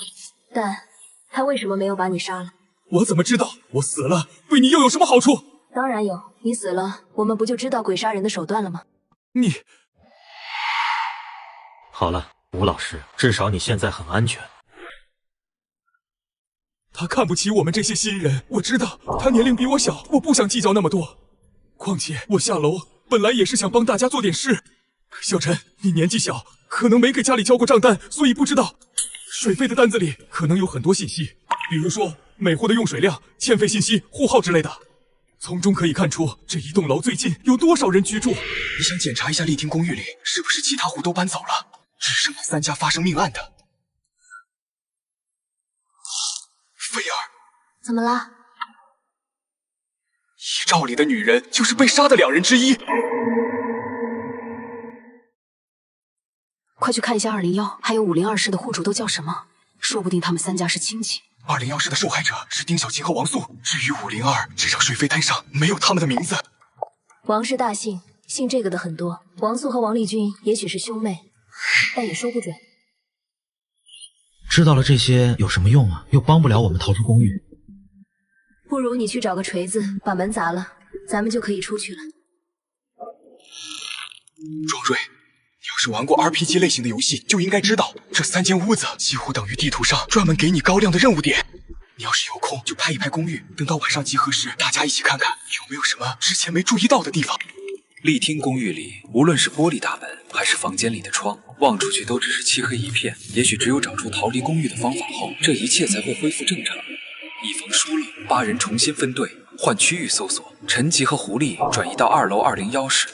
但他为什么没有把你杀了？我怎么知道？我死了对你又有什么好处？当然有，你死了，我们不就知道鬼杀人的手段了吗？你……好了，吴老师，至少你现在很安全。他看不起我们这些新人，我知道他年龄比我小，我不想计较那么多。况且我下楼本来也是想帮大家做点事。小陈，你年纪小，可能没给家里交过账单，所以不知道水费的单子里可能有很多信息，比如说每户的用水量、欠费信息、户号之类的。从中可以看出这一栋楼最近有多少人居住。你想检查一下丽听公寓里是不是其他户都搬走了，只剩了3家发生命案的。菲儿，怎么了？遗照里的女人就是被杀的2人之一。快去看一下201，还有502室的户主都叫什么？说不定他们3家是亲戚。201室的受害者是丁小琴和王素，至于502，这张水费单上没有他们的名字。王氏大姓，姓这个的很多。王素和王丽君也许是兄妹，但也说不准。知道了这些有什么用啊？又帮不了我们逃出公寓。不如你去找个锤子把门砸了，咱们就可以出去了。庄瑞，你要是玩过 RPG 类型的游戏，就应该知道这3间屋子几乎等于地图上专门给你高亮的任务点。你要是有空就拍一拍公寓，等到晚上集合时，大家一起看看有没有什么之前没注意到的地方。丽听公寓里，无论是玻璃大门还是房间里的窗，望出去都只是漆黑一片。也许只有找出逃离公寓的方法后，这一切才会恢复正常。以防疏漏，8人重新分队，换区域搜索。陈吉和狐狸转移到2楼201室。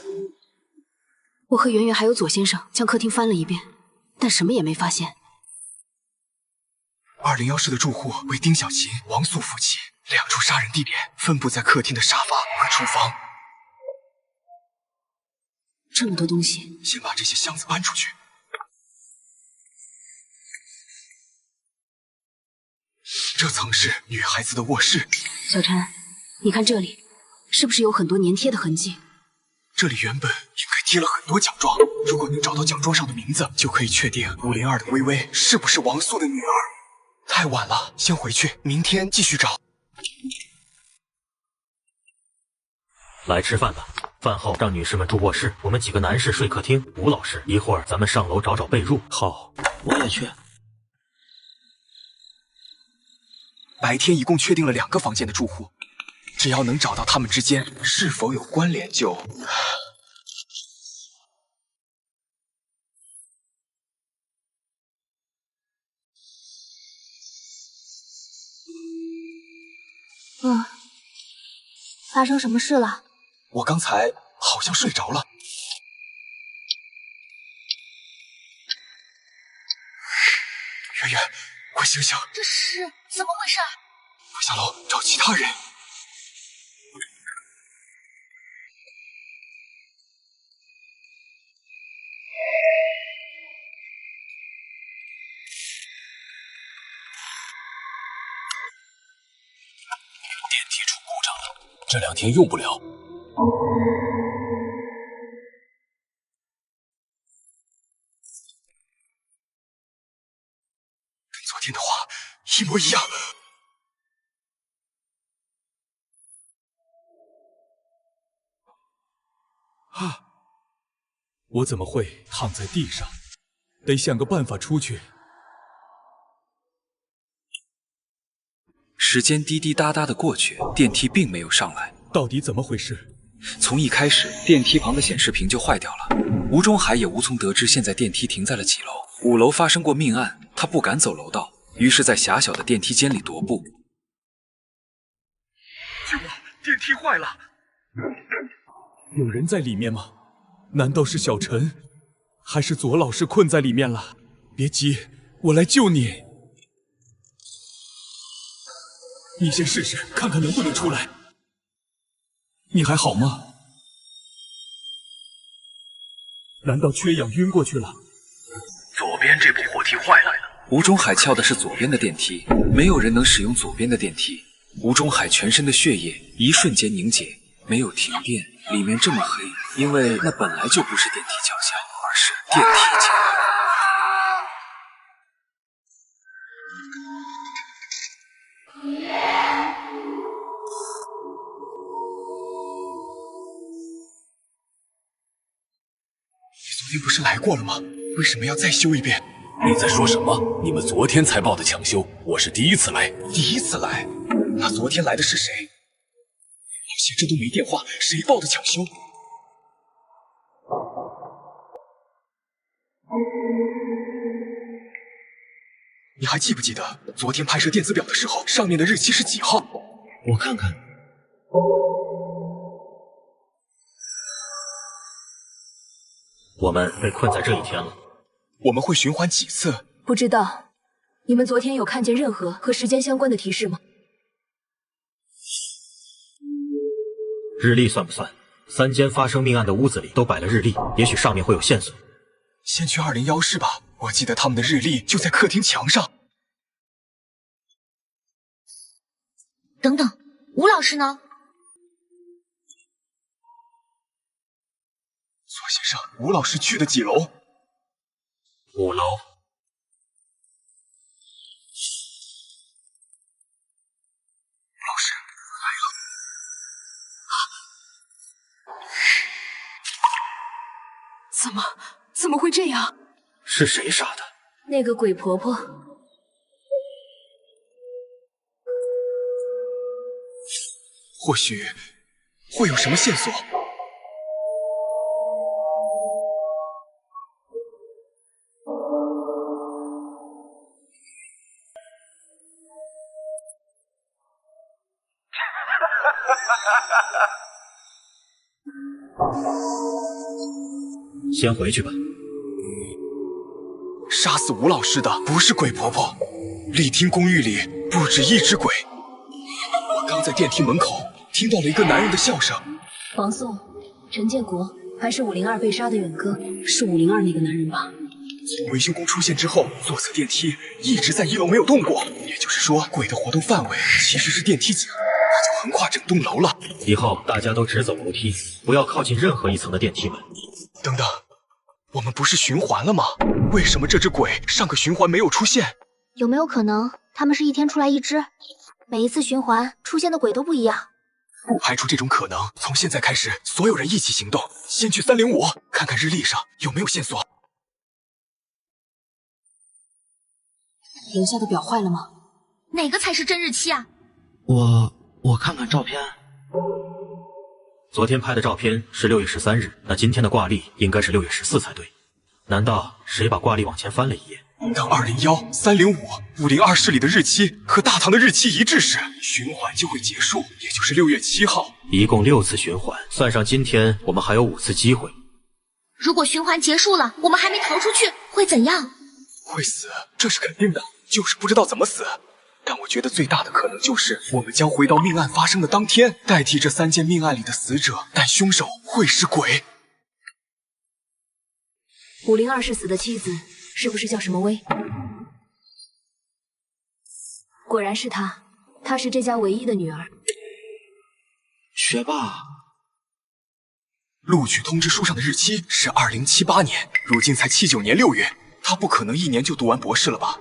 我和圆圆还有左先生将客厅翻了一遍，但什么也没发现。 201室的住户为丁小琴、王素夫妻，2处杀人地点分布在客厅的沙发和厨房。这么多东西，先把这些箱子搬出去。这层是女孩子的卧室。小陈，你看这里，是不是有很多粘贴的痕迹？这里原本应该贴了很多奖状，如果能找到奖状上的名字，就可以确定502的微微是不是王素的女儿。 太晚了，先回去，明天继续找。来吃饭吧，饭后让女士们住卧室，我们几个男士睡客厅。吴老师，一会儿咱们上楼找找被褥。好，我也去。白天一共确定了2个房间的住户，只要能找到他们之间是否有关联就……发生什么事了？我刚才好像睡着了。圆圆，快醒醒！这是怎么回事？快下楼找其他人。电梯出故障了，这2天用不了。跟昨天的话一模一样。啊！我怎么会躺在地上？得想个办法出去。 时间滴滴答答的过去，电梯并没有上来，到底怎么回事？从一开始，电梯旁的显示屏就坏掉了。吴中海也无从得知现在电梯停在了几楼。5楼发生过命案，他不敢走楼道，于是，在狭小的电梯间里踱步。救我！电梯坏了，有人在里面吗？难道是小陈，还是左老师困在里面了？别急，我来救你。 你先试试，看看能不能出来。你还好吗？难道缺氧晕过去了？左边这部货梯坏了。吴中海撬的是左边的电梯，没有人能使用左边的电梯。吴中海全身的血液一瞬间凝结，没有停电，里面这么黑，因为那本来就不是电梯强项，而是电梯强。 昨天不是来过了吗？为什么要再修一遍？你在说什么？你们昨天才报的抢修，我是第一次来。第一次来？那昨天来的是谁？而且这都没电话，谁报的抢修？你还记不记得昨天拍摄电子表的时候，上面的日期是几号？我看看。 我们被困在这一天了。我们会循环几次？不知道。你们昨天有看见任何和时间相关的提示吗？日历算不算？3间发生命案的屋子里都摆了日历，也许上面会有线索。先去201室吧，我记得他们的日历就在客厅墙上。等等，吴老师呢？ 左先生，吴老师去的几楼？5楼。老师来了。怎么会这样？是谁杀的？那个鬼婆婆。或许会有什么线索。先回去吧。杀死吴老师的不是鬼婆婆，丽听公寓里不止一只鬼。我刚在电梯门口听到了一个男人的笑声。王素、陈建国，还是502被杀的远哥，是502那个男人吧？从维修工出现之后，左侧电梯一直在1楼没有动过，也就是说，鬼的活动范围其实是电梯井，它就横跨整栋楼了。以后大家都只走楼梯，不要靠近任何一层的电梯门。等等，我们不是循环了吗？为什么这只鬼上个循环没有出现？有没有可能他们是一天出来一只，每一次循环出现的鬼都不一样？不排除这种可能。从现在开始，所有人一起行动，先去305看看日历上有没有线索。留下的表坏了吗？哪个才是真日期啊？我看看照片。昨天拍的照片是6月13日，那今天的挂历应该是6月14才对。难道谁把挂历往前翻了一页？当201、305、502室里的日期和大堂的日期一致时，循环就会结束，也就是6月7号。一共6次循环，算上今天，我们还有5次机会。如果循环结束了，我们还没逃出去，会怎样？会死，这是肯定的，就是不知道怎么死。但我觉得最大的可能就是我们将回到命案发生的当天，代替这3件命案里的死者，但凶手会是鬼。502室死的妻子是不是叫什么薇？果然是她，她是这家唯一的女儿。学霸。录取通知书上的日期是2078年，如今才79年6月，她不可能1年就读完博士了吧？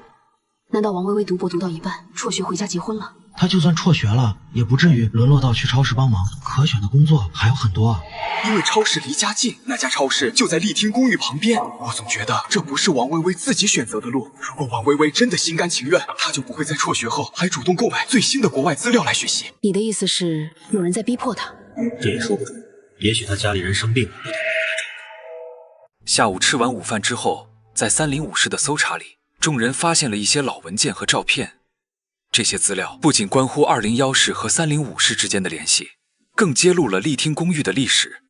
难道王薇薇读博读到一半，辍学回家结婚了？他就算辍学了，也不至于沦落到去超市帮忙，可选的工作还有很多啊。因为超市离家近，那家超市就在丽听公寓旁边。我总觉得这不是王薇薇自己选择的路。如果王薇薇真的心甘情愿，她就不会在辍学后还主动购买最新的国外资料来学习。你的意思是有人在逼迫她？这也说不准，也许他家里人生病了。下午吃完午饭之后，在305室的搜查里，众人发现了一些老文件和照片。这些资料不仅关乎201室和305室之间的联系，更揭露了丽听公寓的历史。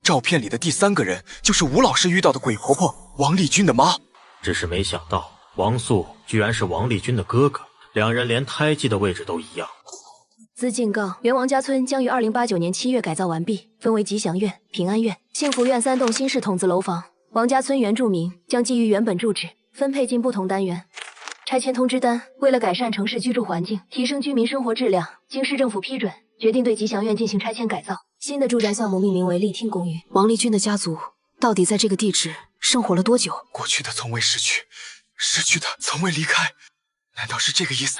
照片里的第3个人就是吴老师遇到的鬼婆婆王丽君的妈。只是没想到王素居然是王丽君的哥哥，两人连胎记的位置都一样。兹警告：原王家村将于2089年7月改造完毕，分为吉祥苑、平安苑、幸福苑3栋新式筒子楼房。王家村原住民将基于原本住址分配进不同单元。拆迁通知单为了改善城市居住环境，提升居民生活质量，经市政府批准，决定对吉祥苑进行拆迁改造。新的住宅项目命名为丽听公寓。王丽君的家族到底在这个地址生活了多久？过去的从未逝去，逝去的从未离开，难道是这个意思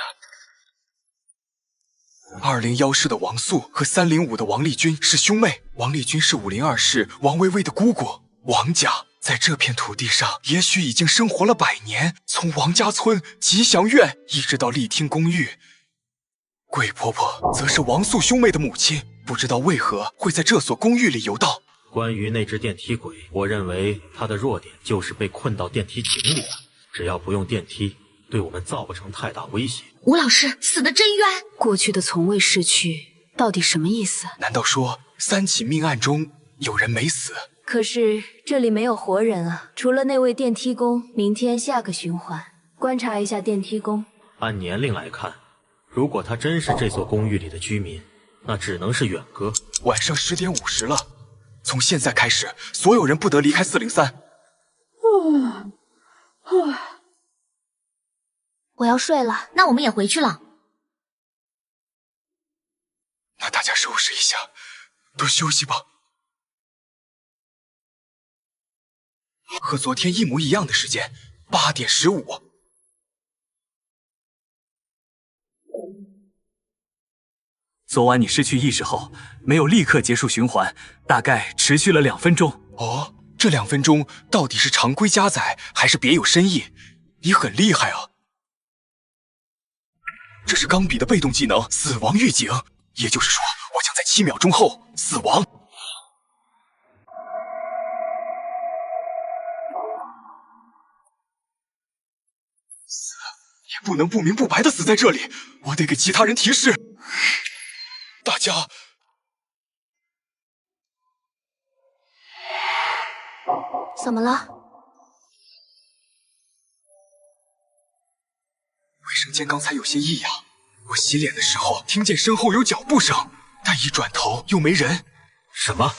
？201室的王素和305的王丽君是兄妹，王丽君是502室王薇薇的姑姑。王家在这片土地上也许已经生活了100年，从王家村、吉祥苑一直到丽听公寓。鬼婆婆则是王素兄妹的母亲，不知道为何会在这所公寓里游荡。关于那只电梯鬼，我认为它的弱点就是被困到电梯井里了，只要不用电梯，对我们造不成太大威胁。吴老师死得真冤！过去的从未逝去，到底什么意思？难道说3起命案中有人没死？可是这里没有活人啊，除了那位电梯工。明天下个循环，观察一下电梯工。按年龄来看，如果他真是这座公寓里的居民，那只能是远哥。晚上10点50了，从现在开始，所有人不得离开403。我要睡了，那我们也回去了。那大家收拾一下，都休息吧。和昨天一模一样的时间，8点15。昨晚你失去意识后，没有立刻结束循环，大概持续了2分钟。哦，这2分钟到底是常规加载还是别有深意？你很厉害啊！这是钢笔的被动技能死亡预警，也就是说，我将在7秒钟后死亡。死也不能不明不白的死在这里，我得给其他人提示。大家。怎么了？卫生间刚才有些异样，我洗脸的时候听见身后有脚步声，但一转头又没人。什么？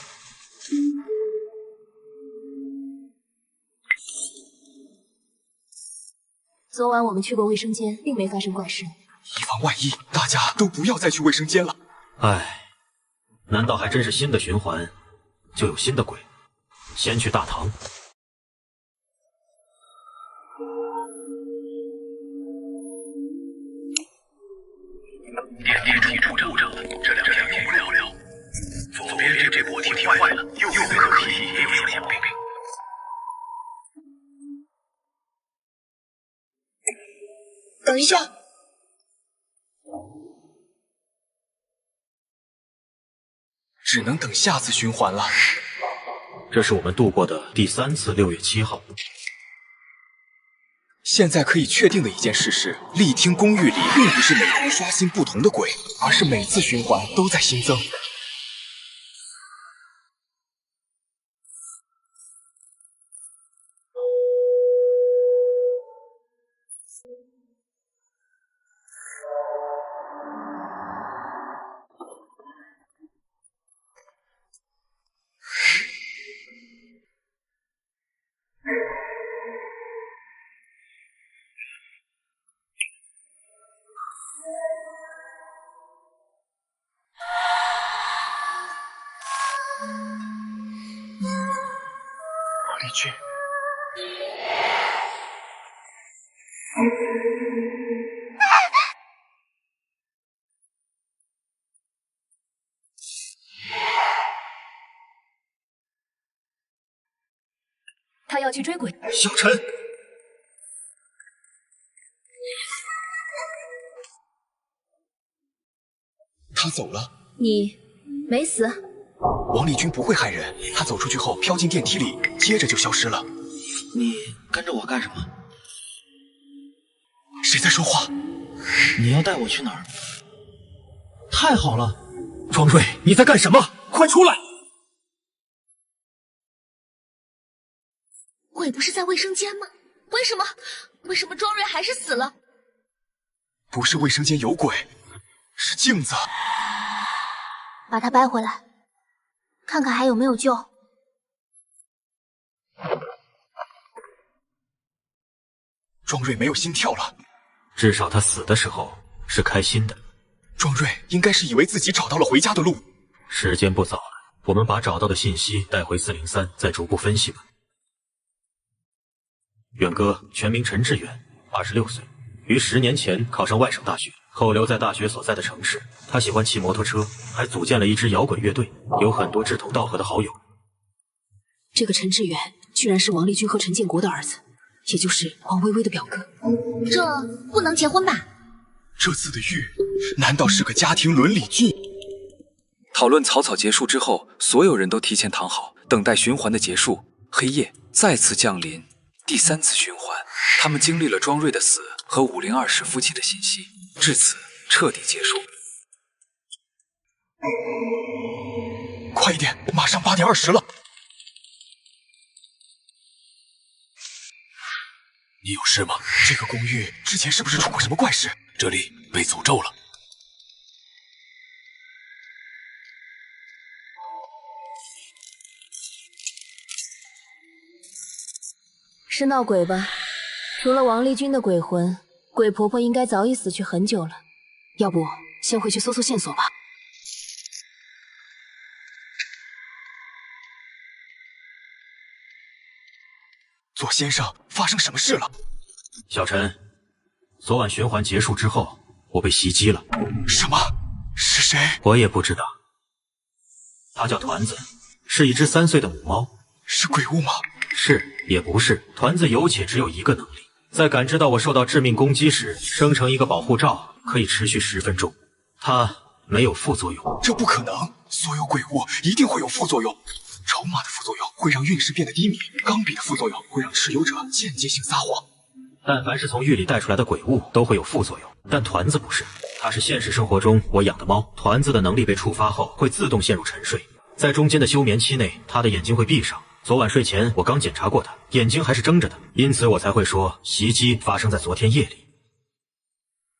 昨晚我们去过卫生间，并没发生怪事。以防万一，大家都不要再去卫生间了。唉，难道还真是新的循环就有新的鬼？先去大堂。电梯出故障了，这2天用不了。左边这波梯坏了，右边客梯也有小毛病。等一下，只能等下次循环了。这是我们度过的第3次6月7号。现在可以确定的一件事是，丽听公寓里并不是每天刷新不同的鬼，而是每次循环都在新增。丽君，他要去追鬼。小陈，他走了。你没死？王丽君不会害人，他走出去后飘进电梯里，接着就消失了。你跟着我干什么？谁在说话？你要带我去哪儿？太好了！庄瑞，你在干什么？快出来！鬼不是在卫生间吗？为什么庄瑞还是死了？不是卫生间有鬼，是镜子。把它掰回来，看看还有没有救。庄瑞没有心跳了，至少他死的时候是开心的。庄瑞应该是以为自己找到了回家的路。时间不早了，我们把找到的信息带回403，再逐步分析吧。远哥全名陈志远，26岁，于10年前考上外省大学，后留在大学所在的城市。他喜欢骑摩托车，还组建了一支摇滚乐队，有很多志同道合的好友。这个陈志远居然是王丽君和陈建国的儿子，也就是王薇薇的表哥。这不能结婚吧？这次的狱难道是个家庭伦理剧？讨论草草结束之后，所有人都提前躺好，等待循环的结束。黑夜再次降临，第3次循环，他们经历了庄瑞的死和502氏夫妻的信息，至此彻底结束。快一点，马上8点20了。你有事吗？这个公寓之前是不是出过什么怪事？这里被诅咒了。是闹鬼吧？除了王丽君的鬼魂，鬼婆婆应该早已死去很久了。要不先回去搜搜线索吧。左先生，发生什么事了？小陈，昨晚循环结束之后，我被袭击了。什么？是谁？我也不知道。它叫团子，是一只3岁的母猫。是鬼物吗？是也不是。团子有且只有一个能力，在感知到我受到致命攻击时，生成一个保护罩，可以持续10分钟。它没有副作用。这不可能，所有鬼物一定会有副作用。筹码的副作用会让运势变得低迷，钢笔的副作用会让持有者间接性撒谎。但凡是从狱里带出来的鬼物都会有副作用，但团子不是，它是现实生活中我养的猫。团子的能力被触发后会自动陷入沉睡，在中间的休眠期内，它的眼睛会闭上。昨晚睡前我刚检查过它，眼睛还是睁着的，因此我才会说袭击发生在昨天夜里。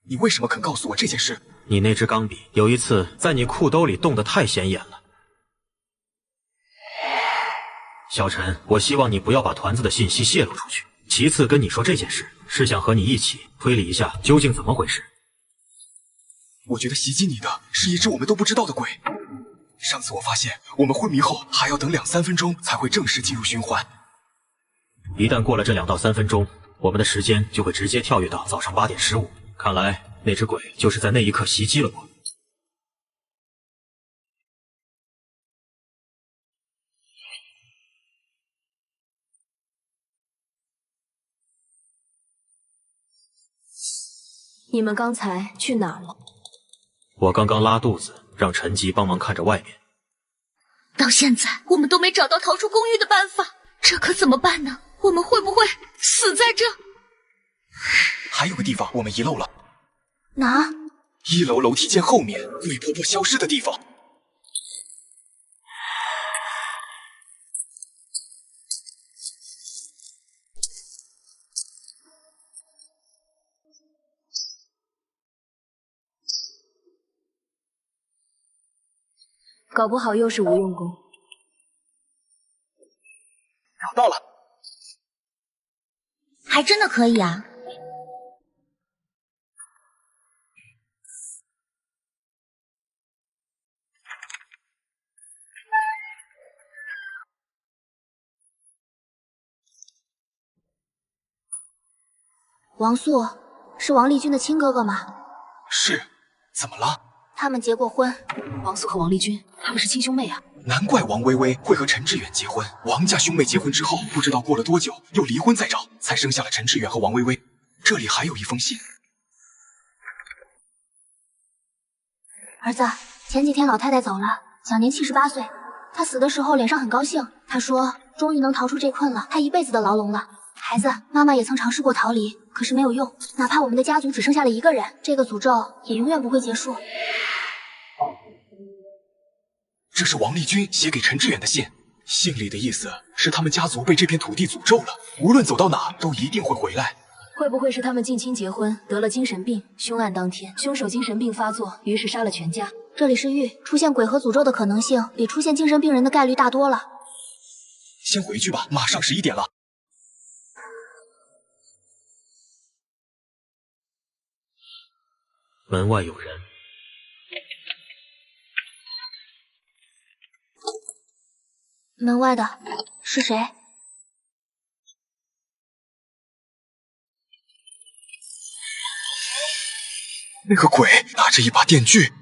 你为什么肯告诉我这件事？你那支钢笔有一次在你裤兜里动得太显眼了。小陈，我希望你不要把团子的信息泄露出去。其次跟你说这件事，是想和你一起推理一下究竟怎么回事。我觉得袭击你的是一只我们都不知道的鬼。上次我发现我们昏迷后还要等2-3分钟才会正式进入循环。一旦过了这2到3分钟，我们的时间就会直接跳跃到早上8点15。看来那只鬼就是在那一刻袭击了我。你们刚才去哪儿了？我刚刚拉肚子，让陈吉帮忙看着外面。到现在我们都没找到逃出公寓的办法，这可怎么办呢？我们会不会死在这？还有个地方我们遗漏了。哪？1楼楼梯间后面，鬼婆婆消失的地方。搞不好又是无用功。找到了，还真的可以啊！王素是王丽君的亲哥哥吗？是，怎么了？他们结过婚。王素和王丽君，他们是亲兄妹啊。难怪王薇薇会和陈志远结婚。王家兄妹结婚之后，不知道过了多久，又离婚再找，才生下了陈志远和王薇薇。这里还有一封信。儿子，前几天老太太走了，享年78岁。她死的时候脸上很高兴，她说终于能逃出这困了，她一辈子的牢笼了。孩子，妈妈也曾尝试过逃离，可是没有用。哪怕我们的家族只剩下了一个人，这个诅咒也永远不会结束。这是王丽君写给陈志远的信，信里的意思是他们家族被这片土地诅咒了，无论走到哪都一定会回来。会不会是他们近亲结婚得了精神病？凶案当天，凶手精神病发作，于是杀了全家。这里是狱，出现鬼和诅咒的可能性比出现精神病人的概率大多了。先回去吧，马上11点了。门外有人。门外的是谁？那个鬼拿着一把电锯。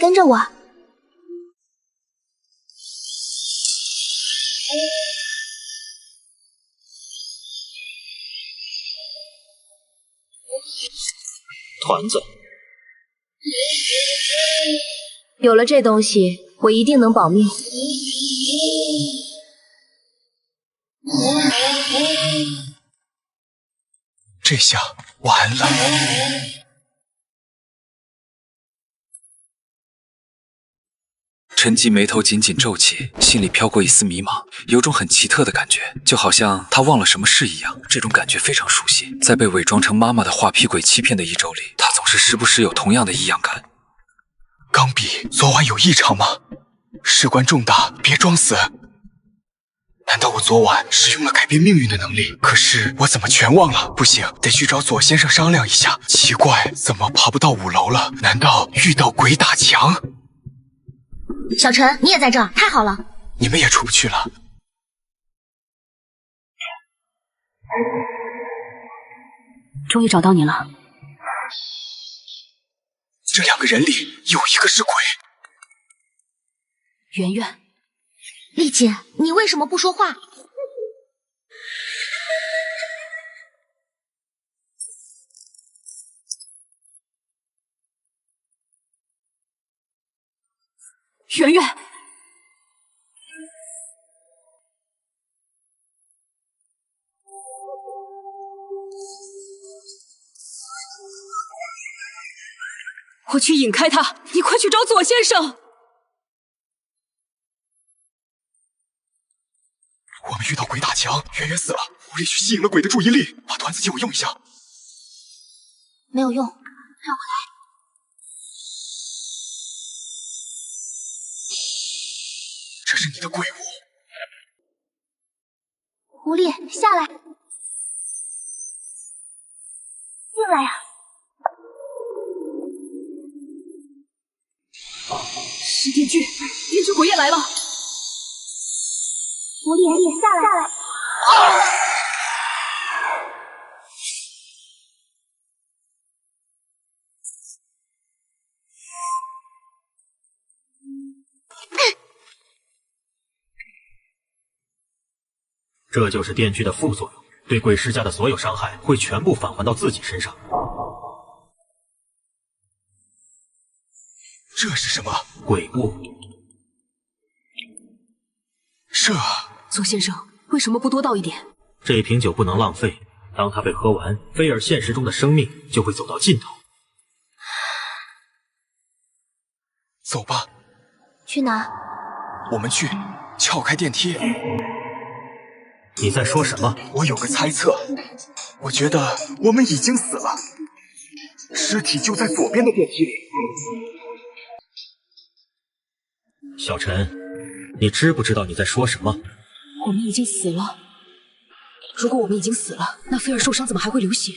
跟着我。团子，有了这东西，我一定能保命。这下完了。陈吉眉头紧紧皱起，心里飘过一丝迷茫，有种很奇特的感觉，就好像他忘了什么事一样。这种感觉非常熟悉，在被伪装成妈妈的画皮鬼欺骗的1周里，他总是时不时有同样的异样感。钢笔昨晚有异常吗？事关重大，别装死。难道我昨晚使用了改变命运的能力？可是我怎么全忘了？不行，得去找左先生商量一下。奇怪，怎么爬不到5楼了？难道遇到鬼打墙？小陈，你也在这儿，太好了！你们也出不去了。终于找到你了。这2个人里有一个是鬼。圆圆，丽姐，你为什么不说话？圆圆，我去引开他，你快去找左先生。我们遇到鬼打墙，圆圆死了，狐狸去吸引了鬼的注意力，把团子借我用一下。没有用，让我来。这是你的鬼物。狐狸，下来，进来呀！是电锯，电锯鬼也来了。狐狸，下来！这就是电锯的副作用，对鬼施加的所有伤害会全部返还到自己身上。这是什么？鬼物。这……左先生，为什么不多倒一点？这瓶酒不能浪费，当它被喝完，菲尔现实中的生命就会走到尽头。走吧。去哪？我们去撬开电梯。你在说什么？我有个猜测，我觉得我们已经死了，尸体就在左边的电梯里。小陈，你知不知道你在说什么？我们已经死了。如果我们已经死了，那菲尔受伤怎么还会流血？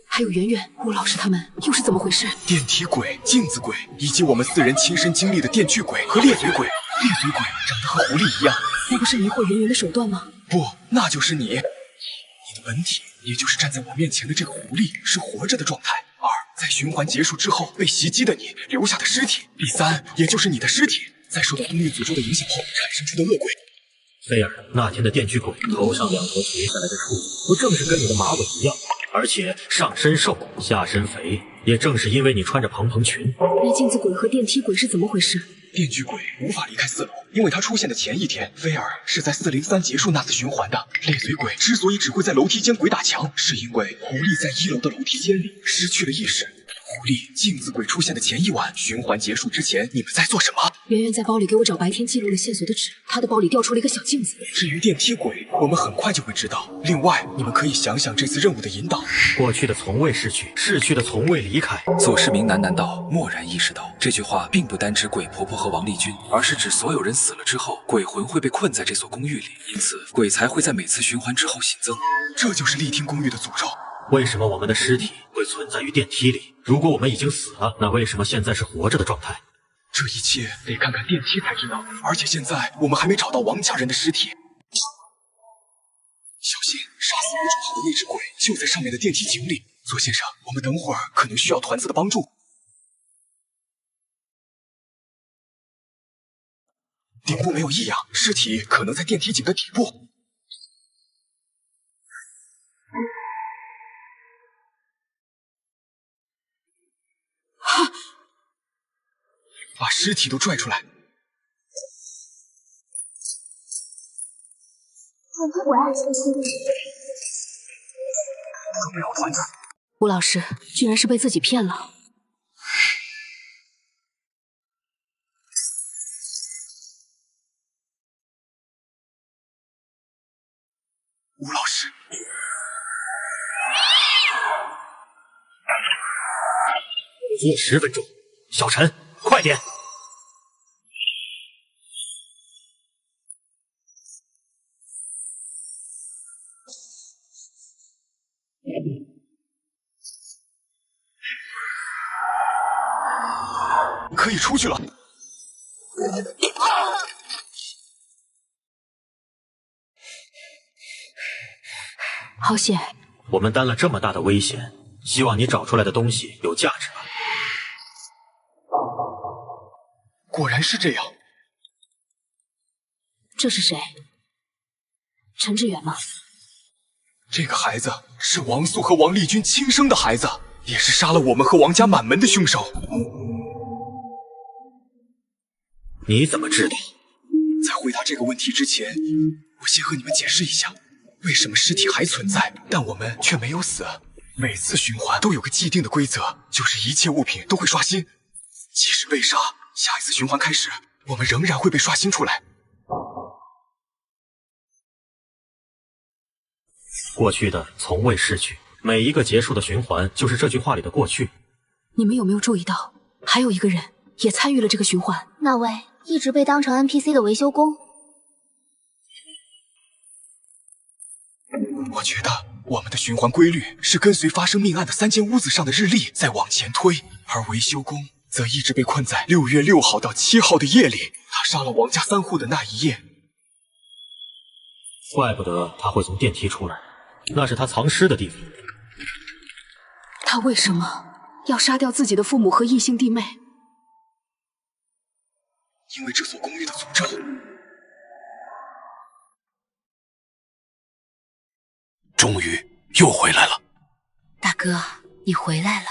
还有圆圆、吴老师他们又是怎么回事？电梯鬼、镜子鬼，以及我们4人亲身经历的电锯鬼和裂嘴鬼。裂嘴鬼长得和狐狸一样，那不是迷惑圆圆的手段吗？不，那就是你。你的本体，也就是站在我面前的这个狐狸，是活着的状态。2，在循环结束之后被袭击的你留下的尸体。第3，也就是你的尸体，在受到东域诅咒的影响后产生出的恶鬼。菲尔，那天的电锯鬼头上2坨垂下来的处，不正是跟你的马尾一样？而且上身瘦，下身肥，也正是因为你穿着蓬蓬裙。那镜子鬼和电梯鬼是怎么回事？电锯鬼无法离开4楼，因为他出现的前一天，菲尔是在403结束那次循环的。裂嘴鬼之所以只会在楼梯间鬼打墙，是因为狐狸在1楼的楼梯间里失去了意识。狐狸、镜子鬼出现的前一晚，循环结束之前，你们在做什么？圆圆在包里给我找白天记录了线索的纸，她的包里掉出了一个小镜子。至于电梯鬼，我们很快就会知道。另外，你们可以想想这次任务的引导：过去的从未逝去，逝去的从未离开。左世民喃喃道，蓦然意识到这句话并不单指鬼婆婆和王丽君，而是指所有人死了之后，鬼魂会被困在这所公寓里，因此鬼才会在每次循环之后新增。这就是丽听公寓的诅咒。为什么我们的尸体会存在于电梯里？如果我们已经死了，那为什么现在是活着的状态？这一切得看看电梯才知道。而且现在我们还没找到王家人的尸体。小心，杀死女主后的那只鬼就在上面的电梯井里。左先生，我们等会儿可能需要团子的帮助。顶部没有异样，尸体可能在电梯井的底部。把尸体都拽出来。没有团子。吴老师居然是被自己骗了。吴老师，给我10分钟。小陈，快点！可以出去了。好险！我们担了这么大的危险，希望你找出来的东西有价值吧。果然是这样。这是谁？陈志远吗？这个孩子是王素和王丽君亲生的孩子，也是杀了我们和王家满门的凶手。你怎么知道？在回答这个问题之前，我先和你们解释一下，为什么尸体还存在，但我们却没有死。每次循环都有个既定的规则，就是一切物品都会刷新，即使被杀，下一次循环开始，我们仍然会被刷新出来。过去的从未逝去，每一个结束的循环就是这句话里的过去。你们有没有注意到，还有一个人也参与了这个循环？那位一直被当成 NPC 的维修工。我觉得我们的循环规律是跟随发生命案的3间屋子上的日历在往前推，而维修工则一直被困在6月6号到7号的夜里，他杀了王家3户的那一夜。怪不得他会从电梯出来，那是他藏尸的地方。他为什么要杀掉自己的父母和异性弟妹？因为这所公寓的诅咒。终于又回来了，大哥，你回来了。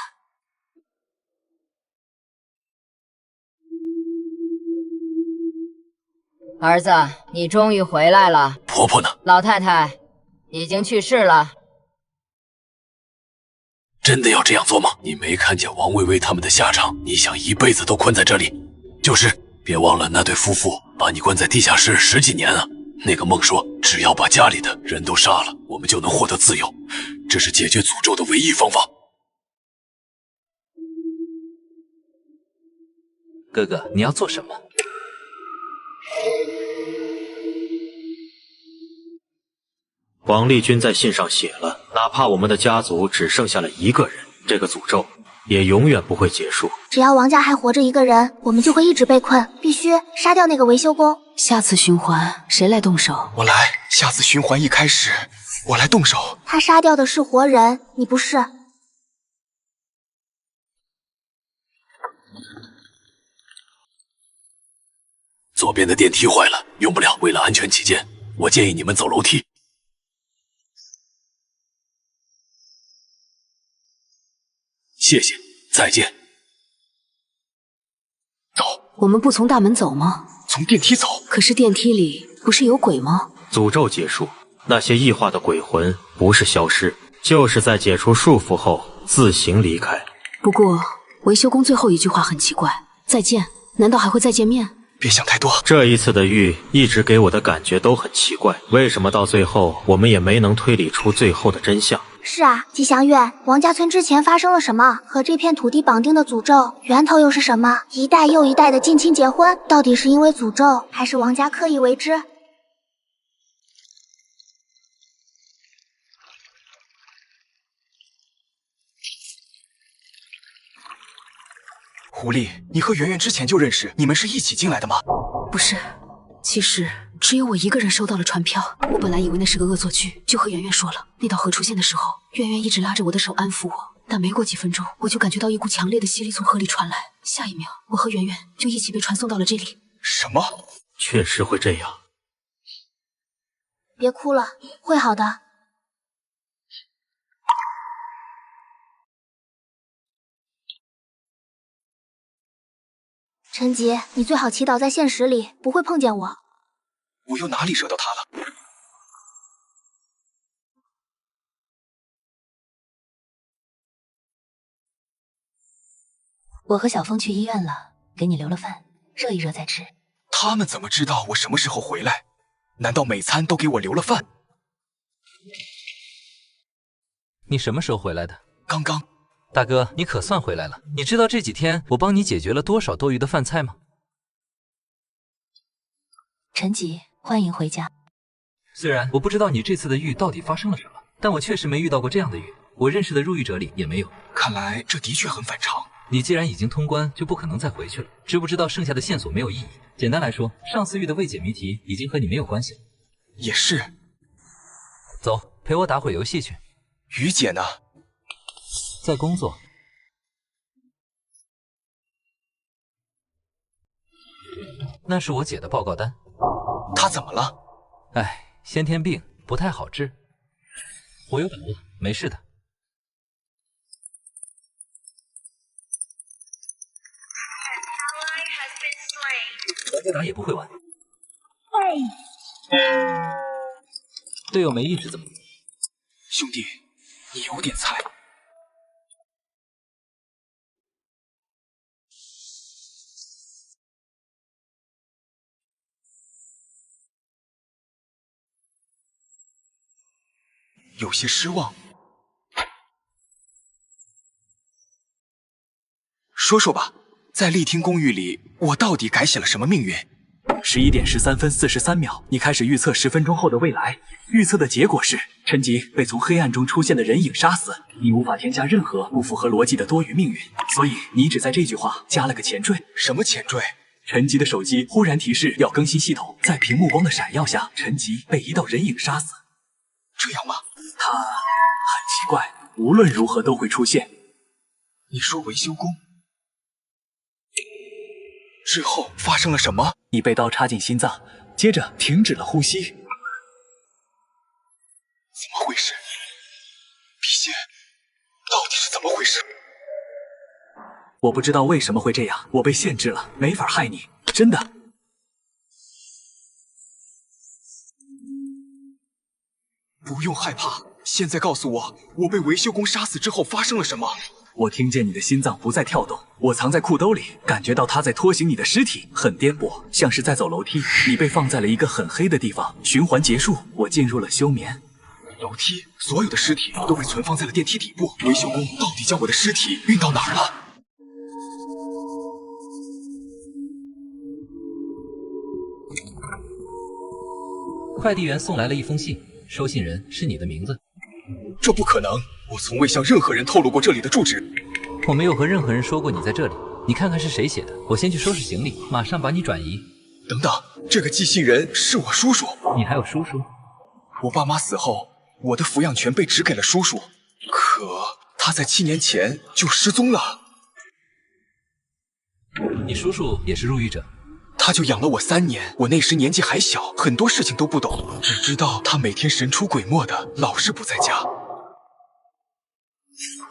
儿子，你终于回来了。婆婆呢？老太太已经去世了。真的要这样做吗？你没看见王薇薇他们的下场？你想一辈子都困在这里？就是，别忘了那对夫妇把你关在地下室10几年啊。那个梦说，只要把家里的人都杀了，我们就能获得自由，这是解决诅咒的唯一方法。哥哥，你要做什么？王丽君在信上写了，哪怕我们的家族只剩下了一个人，这个诅咒也永远不会结束。只要王家还活着一个人，我们就会一直被困，必须杀掉那个维修工。下次循环谁来动手？我来。下次循环一开始，我来动手。他杀掉的是活人，你不是。左边的电梯坏了，用不了，为了安全起见，我建议你们走楼梯。谢谢，再见。走。我们不从大门走吗？从电梯走。可是电梯里不是有鬼吗？诅咒结束，那些异化的鬼魂不是消失，就是在解除束缚后自行离开。不过维修工最后一句话很奇怪，再见，难道还会再见面？别想太多。这一次的狱一直给我的感觉都很奇怪，为什么到最后我们也没能推理出最后的真相？是啊，吉祥月，王家村之前发生了什么？和这片土地绑定的诅咒源头又是什么？一代又一代的近亲结婚，到底是因为诅咒，还是王家刻意为之？狐狸，你和圆圆之前就认识，你们是一起进来的吗？不是，其实只有我一个人收到了传票。我本来以为那是个恶作剧，就和圆圆说了。那道河出现的时候，圆圆一直拉着我的手安抚我，但没过几分钟，我就感觉到一股强烈的吸力从河里传来。下一秒，我和圆圆就一起被传送到了这里。什么？确实会这样。别哭了，会好的。陈吉，你最好祈祷在现实里不会碰见我。我又哪里惹到他了？我和小峰去医院了，给你留了饭，热一热再吃。他们怎么知道我什么时候回来？难道每餐都给我留了饭？你什么时候回来的？刚刚。大哥，你可算回来了。你知道这几天我帮你解决了多少多余的饭菜吗？陈吉，欢迎回家。虽然我不知道你这次的狱到底发生了什么，但我确实没遇到过这样的狱，我认识的入狱者里也没有。看来这的确很反常。你既然已经通关，就不可能再回去了。知不知道剩下的线索没有意义？简单来说，上次狱的未解谜题已经和你没有关系了。也是。走，陪我打会游戏去。于姐呢？在工作。那是我姐的报告单。她怎么了？哎，先天病不太好治。我有把握，没事的。玩家打也不会玩。队友没意志怎么？兄弟，你有点菜。有些失望。说说吧，在丽听公寓里，我到底改写了什么命运？11点13分43秒，你开始预测10分钟后的未来。预测的结果是，陈吉被从黑暗中出现的人影杀死。你无法添加任何不符合逻辑的多余命运，所以你只在这句话加了个前缀。什么前缀？陈吉的手机忽然提示要更新系统，在屏幕光的闪耀下，陈吉被一道人影杀死。这样吗？他很奇怪，无论如何都会出现。你说维修工之后发生了什么？你被刀插进心脏，接着停止了呼吸。怎么回事？笔仙，到底是怎么回事？我不知道为什么会这样，我被限制了，没法害你，真的。不用害怕，现在告诉我，我被维修工杀死之后发生了什么？我听见你的心脏不再跳动，我藏在裤兜里，感觉到它在拖行你的尸体，很颠簸，像是在走楼梯。你被放在了一个很黑的地方，循环结束，我进入了休眠。楼梯，所有的尸体都被存放在了电梯底部。维修工到底将我的尸体运到哪儿了？快递员送来了一封信，收信人是你的名字。这不可能，我从未向任何人透露过这里的住址。我没有和任何人说过你在这里。你看看是谁写的，我先去收拾行李，马上把你转移。等等，这个寄信人是我叔叔。你还有叔叔？我爸妈死后，我的抚养权被指给了叔叔，可他在7年前就失踪了。你叔叔也是入狱者？他就养了我3年，我那时年纪还小，很多事情都不懂，只知道他每天神出鬼没的，老是不在家。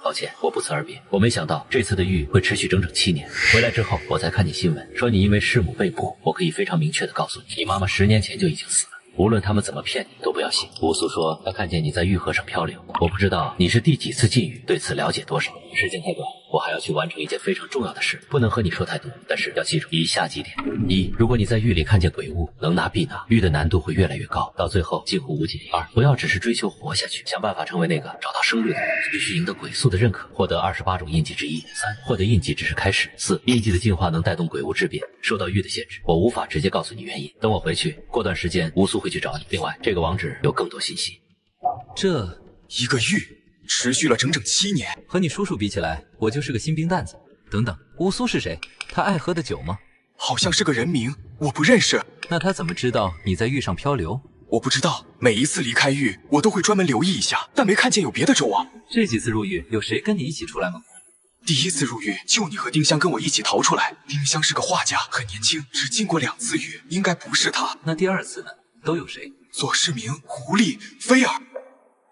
抱歉，我不辞而别。我没想到这次的狱会持续整整7年。回来之后，我才看见新闻，说你因为弑母被捕。我可以非常明确的告诉你，你妈妈10年前就已经死了。无论他们怎么骗你，都不要信。乌苏说他看见你在玉河上漂流，我不知道你是第几次禁狱，对此了解多少？时间太短，我还要去完成一件非常重要的事，不能和你说太多。但是要记住以下几点：一，如果你在狱里看见鬼物，能拿必拿，狱的难度会越来越高，到最后近乎无解。2，不要只是追求活下去，想办法成为那个找到生律的人，必须赢得鬼宿的认可，获得28种印记之一。3，获得印记只是开始。4，印记的进化能带动鬼物质变，受到狱的限制，我无法直接告诉你原因。等我回去，过段时间乌苏会去找你。另外，这个网址有更多信息。这一个狱持续了整整7年，和你叔叔比起来，我就是个新兵蛋子。等等，乌苏是谁？他爱喝的酒吗？好像是个人名，我不认识。那他怎么知道你在狱上漂流？我不知道，每一次离开狱，我都会专门留意一下，但没看见有别的周啊。这几次入狱，有谁跟你一起出来吗？第1次入狱，就你和丁香跟我一起逃出来。丁香是个画家，很年轻，只进过2次狱，应该不是他。那第2次呢？都有谁？左世明、狐狸、菲儿。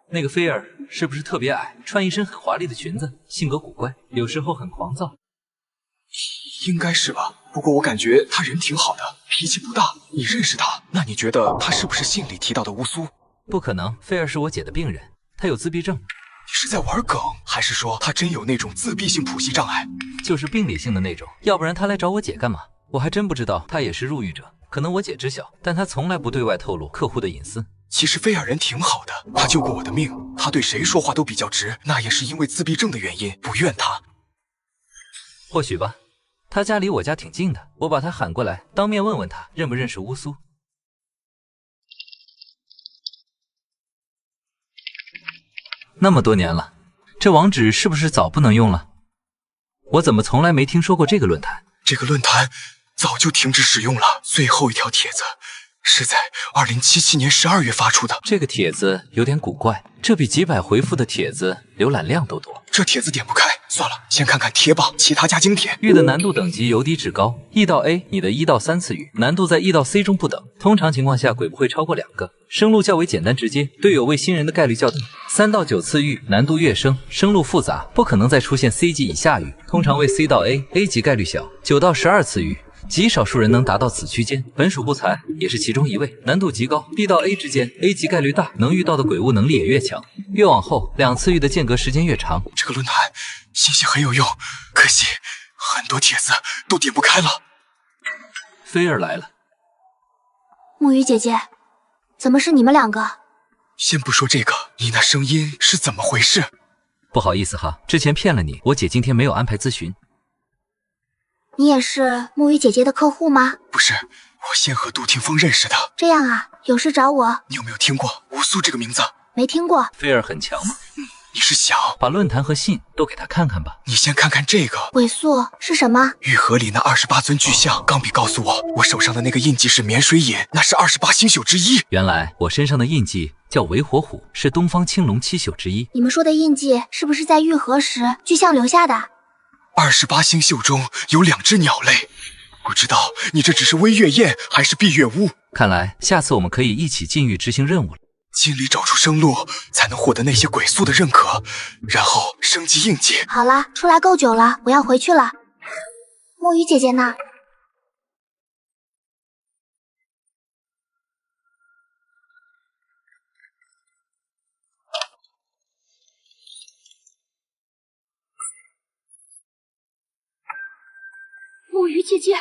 那个菲儿是不是特别矮，穿一身很华丽的裙子，性格古怪，有时候很狂躁？应该是吧，不过我感觉他人挺好的，脾气不大。你认识他？那你觉得他是不是信里提到的乌苏？不可能，菲儿是我姐的病人，她有自闭症。你是在玩梗，还是说他真有那种自闭性谱系障碍？就是病理性的那种，要不然他来找我姐干嘛？我还真不知道他也是入狱者。可能我姐知晓，但她从来不对外透露客户的隐私。其实菲尔人挺好的，他救过我的命，他对谁说话都比较直，那也是因为自闭症的原因，不怨他。或许吧，他家离我家挺近的，我把他喊过来，当面问问他认不认识乌苏。那么多年了，这网址是不是早不能用了？我怎么从来没听说过这个论坛？这个论坛早就停止使用了。最后一条帖子是在2077年12月发出的。这个帖子有点古怪，这比几百回复的帖子浏览量都多。这帖子点不开，算了，先看看贴吧，其他加精帖。玉的难度等级由低至高 ，E 到 A， 你的1到3次玉难度在 E 到 C 中不等。通常情况下，鬼不会超过2个。生路较为简单直接，队友为新人的概率较低。3到9次玉难度越升，生路复杂，不可能再出现 C 级以下玉，通常为 C 到 A，A 级概率小。9到12次玉。极少数人能达到此区间，本属不才也是其中一位。难度极高 ，B 到 A 之间 ，A 级概率大，能遇到的鬼物能力也越强。越往后，2次遇的间隔时间越长。这个论坛信息很有用，可惜很多帖子都点不开了。菲儿来了，木鱼姐姐，怎么是你们2个？先不说这个，你那声音是怎么回事？不好意思哈，之前骗了你，我姐今天没有安排咨询。你也是木鱼姐姐的客户吗？不是，我先和杜庭风认识的。这样啊，有事找我。你有没有听过乌苏这个名字？没听过。菲儿很强吗？你是想把论坛和信都给他看看吧。你先看看这个。尾速是什么？玉盒里那28尊巨像，钢笔告诉我，我手上的那个印记是绵水眼，那是28星宿之一。原来我身上的印记叫为火虎，是东方青龙7宿之一。你们说的印记是不是在玉盒时巨像留下的？28星宿中有2只鸟类，不知道你这只是微月燕还是闭月乌。看来下次我们可以一起进狱执行任务了。尽力找出生路，才能获得那些鬼宿的认可，然后升级印记。好了，出来够久了，我要回去了。木鱼姐姐呢？木鱼姐姐，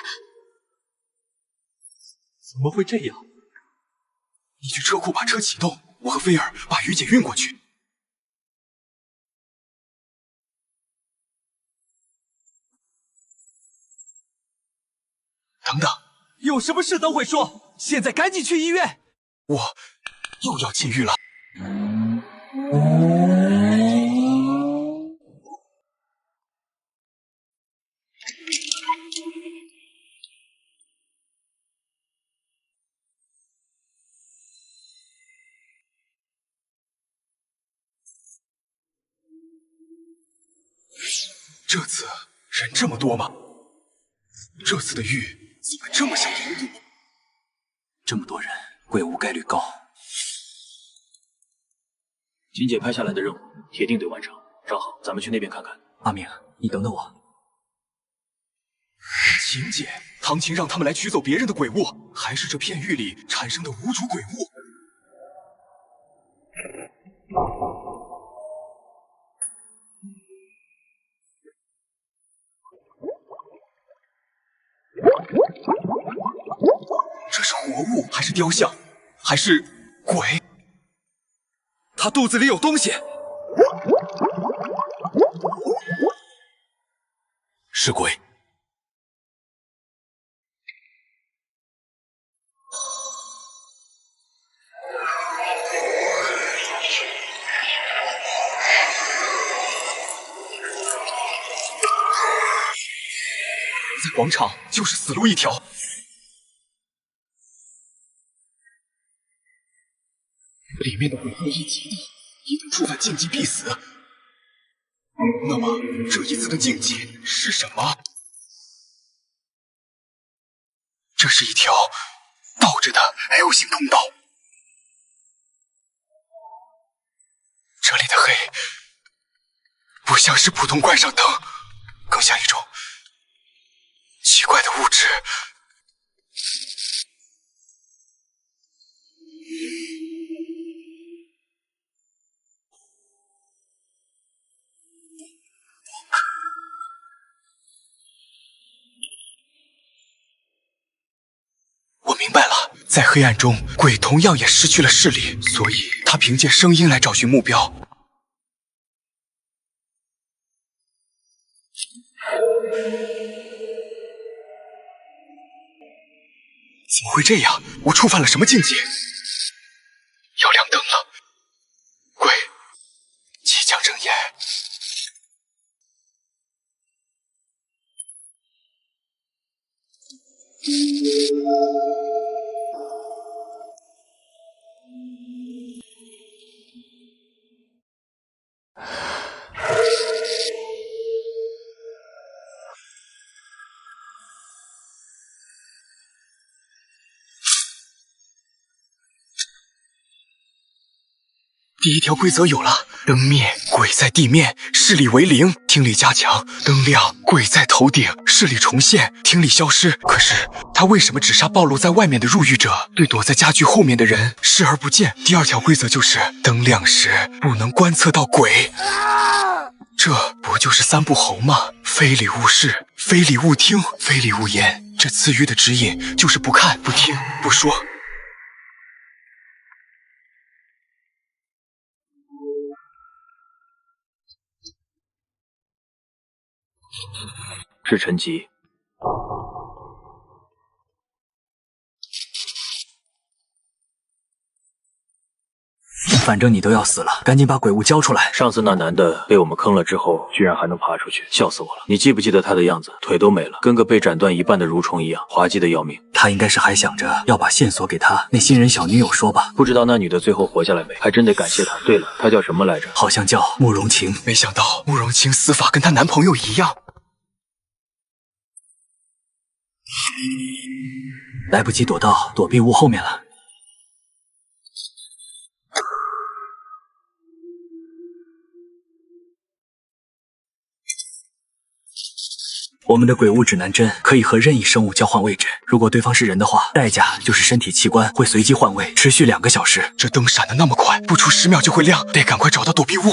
怎么会这样？你去车库把车启动，我和菲儿把于姐运过去。等等，有什么事都会说，现在赶紧去医院。我又要进狱了。这次人这么多吗？这次的狱怎么这么像印度？这么多人，鬼物概率高。金姐派下来的任务，铁定得完成。正好，咱们去那边看看。阿明，你等等我。秦姐，唐琴让他们来取走别人的鬼物，还是这片狱里产生的无主鬼物？这是活物还是雕像，还是鬼？他肚子里有东西。是鬼。在广场就是死路一条。里面的鬼恶意极大，一旦触犯禁忌必死。那么这一次的禁忌是什么？这是一条倒着的 L 型通道。这里的黑不像是普通观赏灯，更像一种奇怪的物质。我明白了，在黑暗中，鬼同样也失去了视力，所以他凭借声音来找寻目标。怎么会这样？我触犯了什么禁忌？要亮灯了，鬼即将睁眼。第一条规则有了：灯灭，鬼在地面，视力为零；听力加强，灯亮，鬼在头顶，视力重现，听力消失。可是他为什么只杀暴露在外面的入狱者，对躲在家具后面的人视而不见？第二条规则就是灯亮时不能观测到鬼。这不就是三不猴吗？非礼勿视，非礼勿听，非礼勿言。这赐予的指引就是不看、不听、不说。是陈吉。反正你都要死了，赶紧把鬼物交出来。上次那男的被我们坑了之后，居然还能爬出去，笑死我了！你记不记得他的样子？腿都没了，跟个被斩断一半的蠕虫一样，滑稽的要命。他应该是还想着要把线索给他那新人小女友说吧。不知道那女的最后活下来没？还真得感谢她。对了，她叫什么来着？好像叫慕容晴。没想到慕容晴死法跟她男朋友一样。来不及躲到躲避物后面了。我们的鬼物指南针可以和任意生物交换位置，如果对方是人的话，代价就是身体器官会随机换位，持续2个小时。这灯闪得那么快，不出10秒就会亮，得赶快找到躲避物。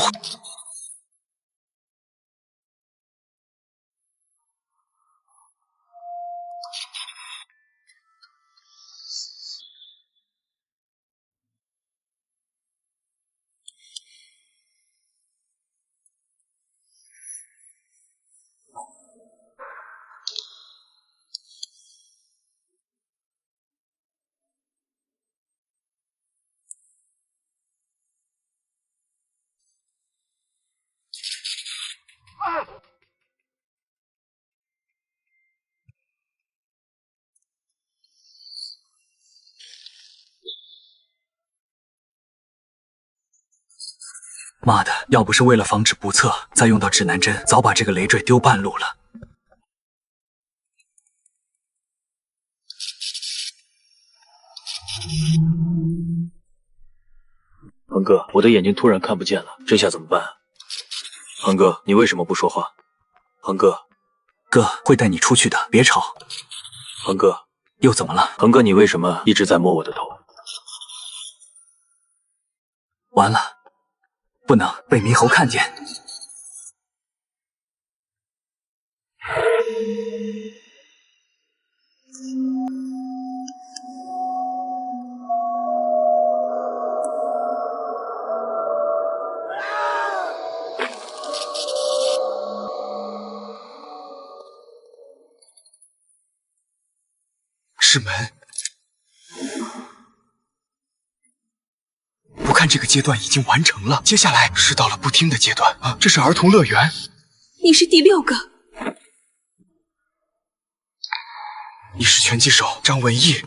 妈的，要不是为了防止不测，再用到指南针，早把这个累赘丢半路了。恒哥，我的眼睛突然看不见了，这下怎么办？恒哥，你为什么不说话？恒哥，哥会带你出去的，别吵。恒哥，又怎么了？恒哥，你为什么一直在摸我的头？完了，不能被猕猴看见。是门。不看这个阶段已经完成了，接下来是到了不听的阶段啊！这是儿童乐园。你是第6个。你是拳击手张文义。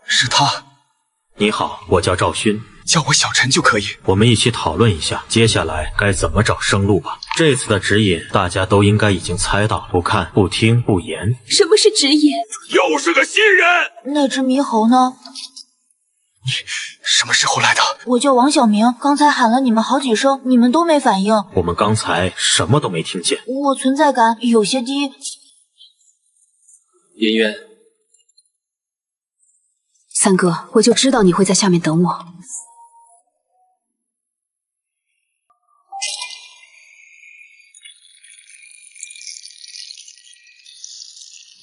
是他。你好，我叫赵勋，叫我小陈就可以。我们一起讨论一下接下来该怎么找生路吧。这次的指引大家都应该已经猜到，不看、不听、不言。什么是指引？又是个新人。那只猕猴呢？你什么时候来的？我叫王小明，刚才喊了你们好几声，你们都没反应。我们刚才什么都没听见。我存在感有些低。颜渊，三哥，我就知道你会在下面等我。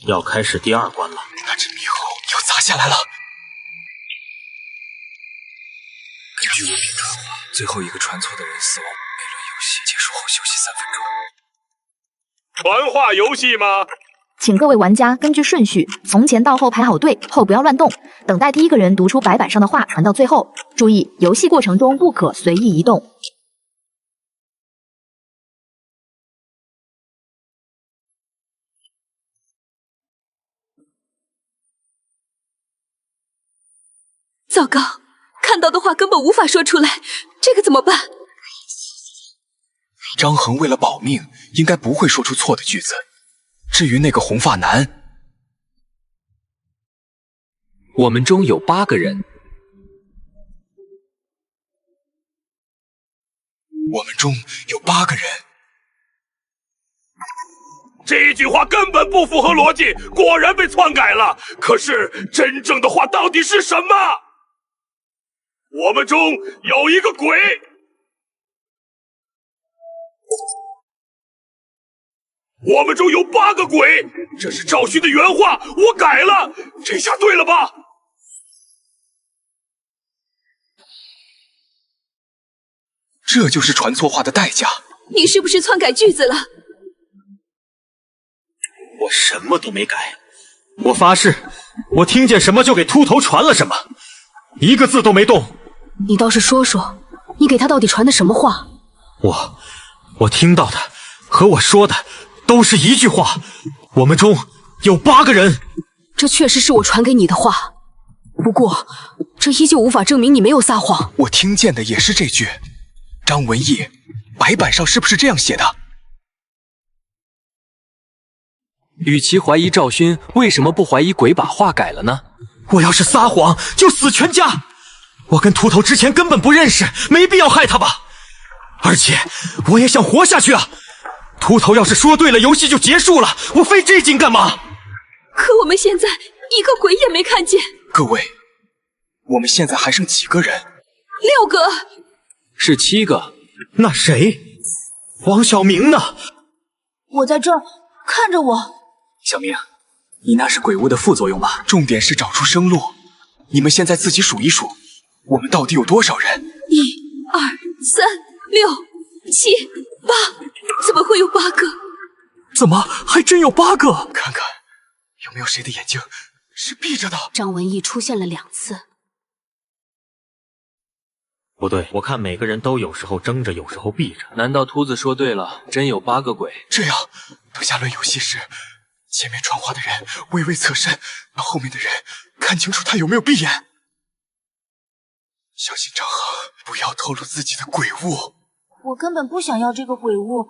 要开始第2关了。那只猕猴要砸下来了。根据文明传话，最后一个传错的人死亡。每轮游戏结束后休息3分钟。传话游戏吗？请各位玩家根据顺序从前到后排好队，后不要乱动，等待第一个人读出白板上的话传到最后。注意，游戏过程中不可随意移动。糟糕，看到的话根本无法说出来，这个怎么办？张恒为了保命，应该不会说出错的句子。至于那个红发男，我们中有8个人，我们中有8个人。这句话根本不符合逻辑，果然被篡改了。可是真正的话到底是什么？我们中有一个鬼。我们中有8个鬼，这是赵勋的原话，我改了，这下对了吧？这就是传错话的代价。你是不是篡改句子了？我什么都没改，我发誓，我听见什么就给秃头传了什么，一个字都没动。你倒是说说，你给他到底传的什么话？我听到的和我说的都是一句话，我们中有8个人。这确实是我传给你的话，不过这依旧无法证明你没有撒谎。我听见的也是这句。张文义，白板上是不是这样写的？与其怀疑赵勋，为什么不怀疑鬼把话改了呢？我要是撒谎，就死全家。我跟秃头之前根本不认识，没必要害他吧。而且我也想活下去啊。秃头要是说对了，游戏就结束了，我费这劲干嘛？可我们现在一个鬼也没看见。各位，我们现在还剩几个人？6个。是7个。那谁？王小明呢？我在这儿，看着我。小明，你那是鬼屋的副作用吧？重点是找出生路。你们现在自己数一数，我们到底有多少人？1、2、3、6、7、8，怎么会有8个？怎么还真有8个？看看有没有谁的眼睛是闭着的。张文义出现了2次。不对，我看每个人都有时候睁着，有时候闭着。难道秃子说对了，真有8个鬼？这样，等下轮游戏时，前面传话的人微微侧身，让后面的人看清楚他有没有闭眼。小心张衡，不要透露自己的鬼物。我根本不想要这个鬼物。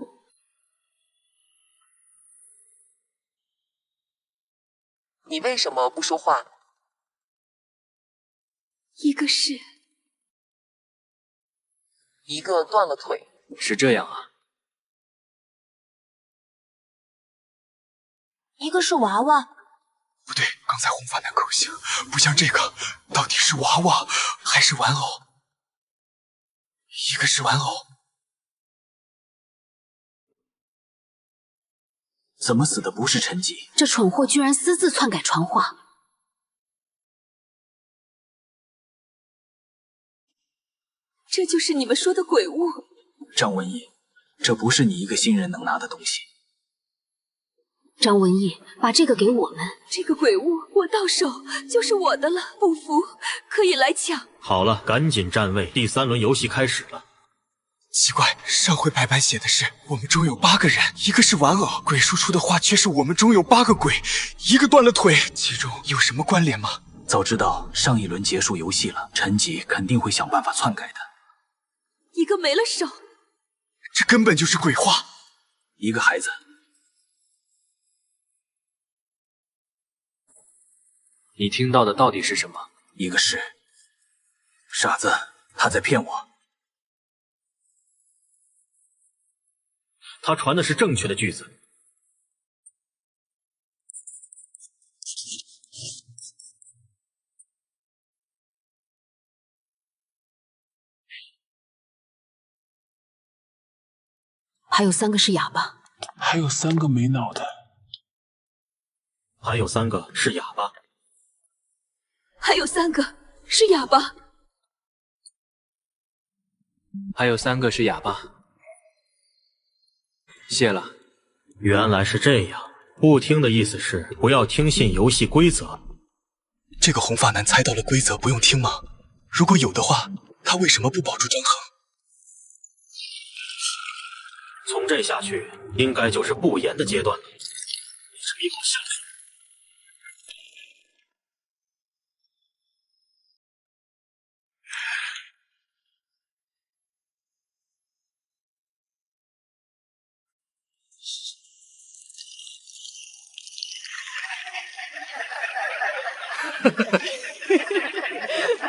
你为什么不说话？一个是，一个断了腿。是这样啊。一个是娃娃。不对，刚才红发男口型不像这个，到底是娃娃还是玩偶？一个是玩偶。怎么死的不是陈吉？这蠢货居然私自篡改传话。这就是你们说的鬼物？张文义，这不是你一个新人能拿的东西。张文义，把这个给我们。这个鬼物我到手就是我的了，不服可以来抢。好了，赶紧站位，第3轮游戏开始了。奇怪，上回白板写的是我们中有8个人，一个是玩偶，鬼输出的话却是我们中有8个鬼，一个断了腿，其中有什么关联吗？早知道上一轮结束游戏了，陈吉肯定会想办法篡改的。一个没了手，这根本就是鬼话。一个孩子，你听到的到底是什么？一个是傻子，他在骗我。他传的是正确的句子。还有3个是哑巴，还有3个没脑袋，还有3个是哑巴，还有3个是哑巴，还有3个是哑巴。谢了。原来是这样，不听的意思是不要听信游戏规则。这个红发男猜到了规则不用听吗？如果有的话，他为什么不保住张衡？从这下去，应该就是不言的阶段了。这一口下去。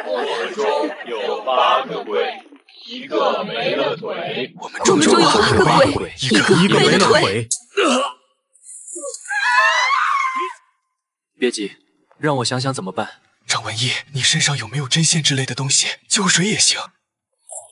我们中有8个鬼，一个没了腿。我们中有8个鬼，一个没了腿。别急，让我想想怎么办。张文义，你身上有没有针线之类的东西？救水也行。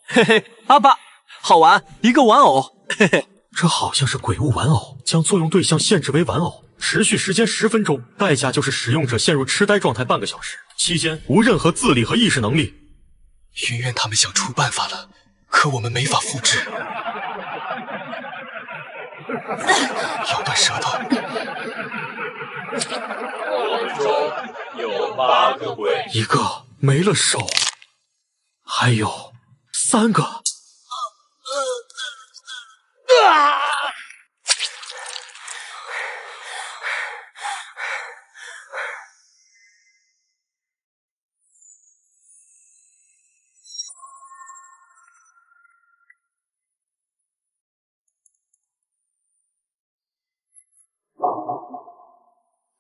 嘿嘿，阿爸，好玩，一个玩偶。嘿嘿，这好像是鬼物玩偶，将作用对象限制为玩偶，持续时间10分钟，代价就是使用者陷入痴呆状态半个小时，期间无任何自理和意识能力。云渊他们想出办法了，可我们没法复制。咬断舌头。有8个鬼，一个没了手，还有3个。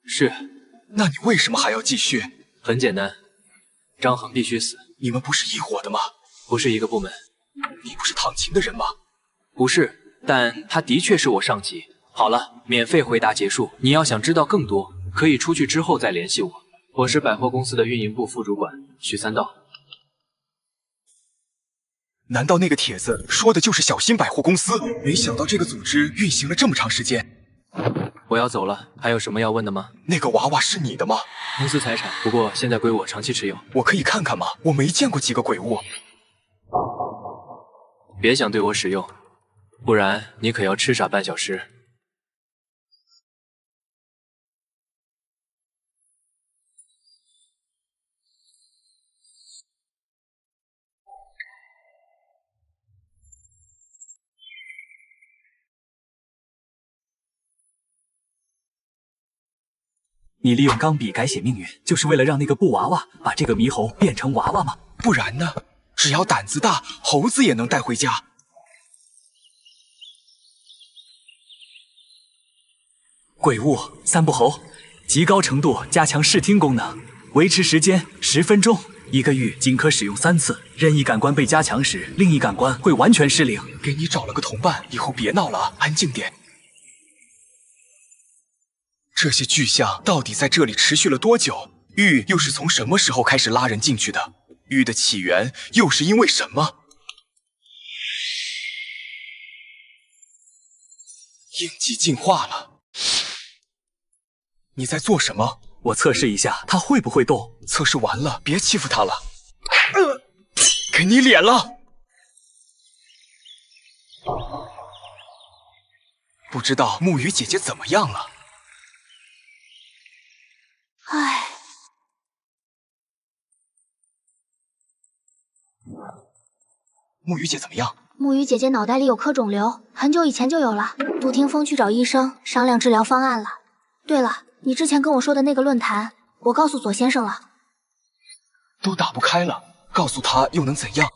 是，那你为什么还要继续？很简单，张恒必须死。你们不是一伙的吗？不是一个部门。你不是唐琴的人吗？不是，但他的确是我上级。好了，免费回答结束。你要想知道更多，可以出去之后再联系我。我是百货公司的运营部副主管许三道。难道那个帖子说的就是小新百货公司？没想到这个组织运行了这么长时间。我要走了，还有什么要问的吗？那个娃娃是你的吗？公司财产，不过现在归我长期持有。我可以看看吗？我没见过几个鬼物。别想对我使用，不然你可要痴傻半小时。你利用钢笔改写命运，就是为了让那个布娃娃把这个猕猴变成娃娃吗？不然呢？只要胆子大，猴子也能带回家。鬼物三不猴，极高程度加强视听功能，维持时间10分钟，一个玉仅可使用3次。任意感官被加强时，另一感官会完全失灵。给你找了个同伴，以后别闹了啊，安静点。这些巨像到底在这里持续了多久？玉又是从什么时候开始拉人进去的？玉的起源又是因为什么？印记进化了。你在做什么？我测试一下它会不会动。测试完了，别欺负它了。给你脸了。不知道木鱼姐姐怎么样了？唉，木鱼姐怎么样？木鱼姐姐脑袋里有颗肿瘤，很久以前就有了。杜听风去找医生商量治疗方案了。对了，你之前跟我说的那个论坛，我告诉左先生了。都打不开了，告诉他又能怎样？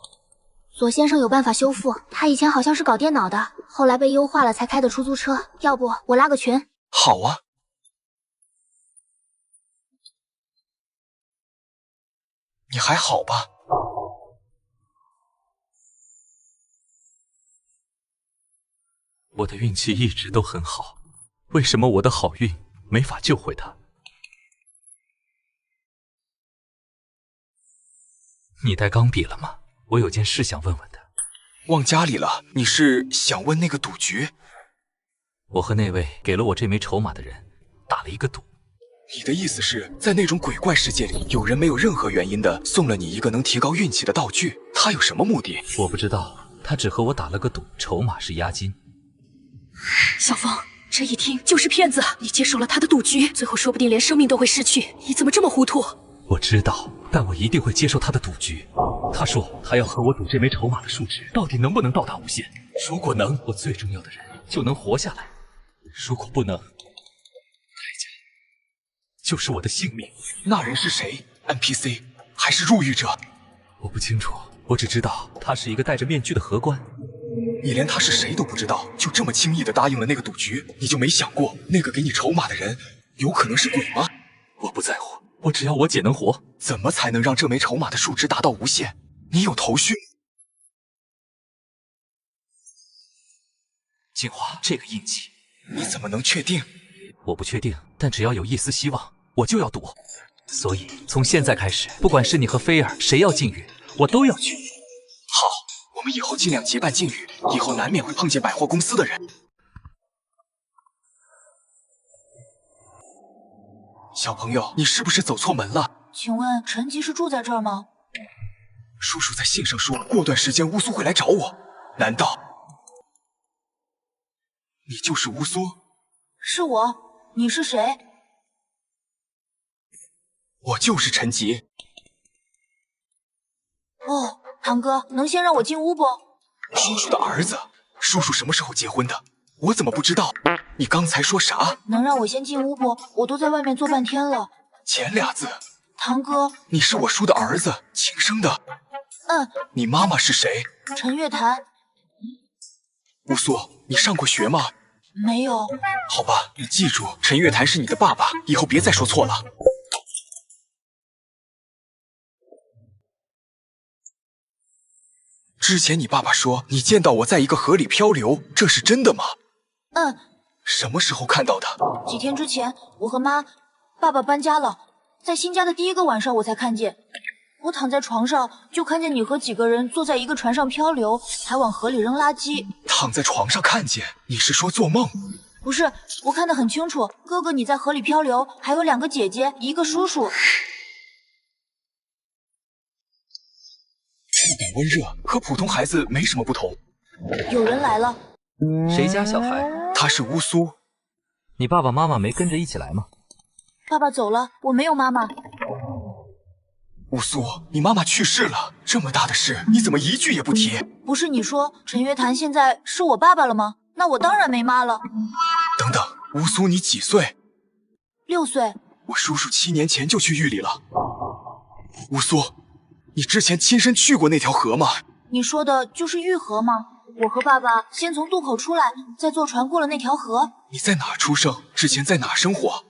左先生有办法修复，他以前好像是搞电脑的，后来被优化了才开的出租车。要不我拉个群？好啊。你还好吧？我的运气一直都很好，为什么我的好运没法救回他？你带钢笔了吗？我有件事想问问的。忘家里了？你是想问那个赌局？我和那位给了我这枚筹码的人打了一个赌。你的意思是在那种鬼怪世界里，有人没有任何原因的送了你一个能提高运气的道具，他有什么目的？我不知道，他只和我打了个赌，筹码是押金。小风，这一听就是骗子，你接受了他的赌局，最后说不定连生命都会失去。你怎么这么糊涂？我知道，但我一定会接受他的赌局。他说他要和我赌这枚筹码的数值到底能不能到达无限。如果能，我最重要的人就能活下来；如果不能，就是我的性命。那人是谁 ？NPC 还是入狱者？我不清楚，我只知道他是一个戴着面具的荷官。你连他是谁都不知道，就这么轻易的答应了那个赌局？你就没想过那个给你筹码的人有可能是鬼吗？我不在乎，我只要我姐能活。怎么才能让这枚筹码的数值达到无限？你有头绪？进化这个印记，你怎么能确定？我不确定，但只要有一丝希望，我就要赌。所以从现在开始，不管是你和菲儿谁要禁欲，我都要去。好，我们以后尽量结伴禁欲，以后难免会碰见百货公司的人。小朋友，你是不是走错门了？请问陈吉是住在这儿吗？叔叔在信上说，过段时间乌苏会来找我。难道你就是乌苏？是我。你是谁？我就是陈吉。哦，堂哥，能先让我进屋不？叔叔的儿子，叔叔什么时候结婚的？我怎么不知道？你刚才说啥？能让我先进屋不？我都在外面坐半天了。前俩字。堂哥，你是我叔的儿子，亲生的。你妈妈是谁？陈月潭。乌苏，你上过学吗？没有。好吧，你记住，陈月潭是你的爸爸，以后别再说错了。之前你爸爸说你见到我在一个河里漂流，这是真的吗？什么时候看到的？几天之前，我和爸爸搬家了，在新家的第一个晚上我才看见。我躺在床上，就看见你和几个人坐在一个船上漂流，还往河里扔垃圾。躺在床上看见？你是说做梦？不是，我看得很清楚，哥哥你在河里漂流，还有2个姐姐，一个叔叔。触感温热，和普通孩子没什么不同。有人来了。谁家小孩？他是乌苏。你爸爸妈妈没跟着一起来吗？爸爸走了，我没有妈妈。乌苏，你妈妈去世了，这么大的事，你怎么一句也不提？不是你说陈月潭现在是我爸爸了吗？那我当然没妈了。等等，乌苏，你几岁？6岁。我叔叔7年前就去狱里了。乌苏，你之前亲身去过那条河吗？你说的就是玉河吗？我和爸爸先从渡口出来，再坐船过了那条河。你在哪出生？之前在哪生活？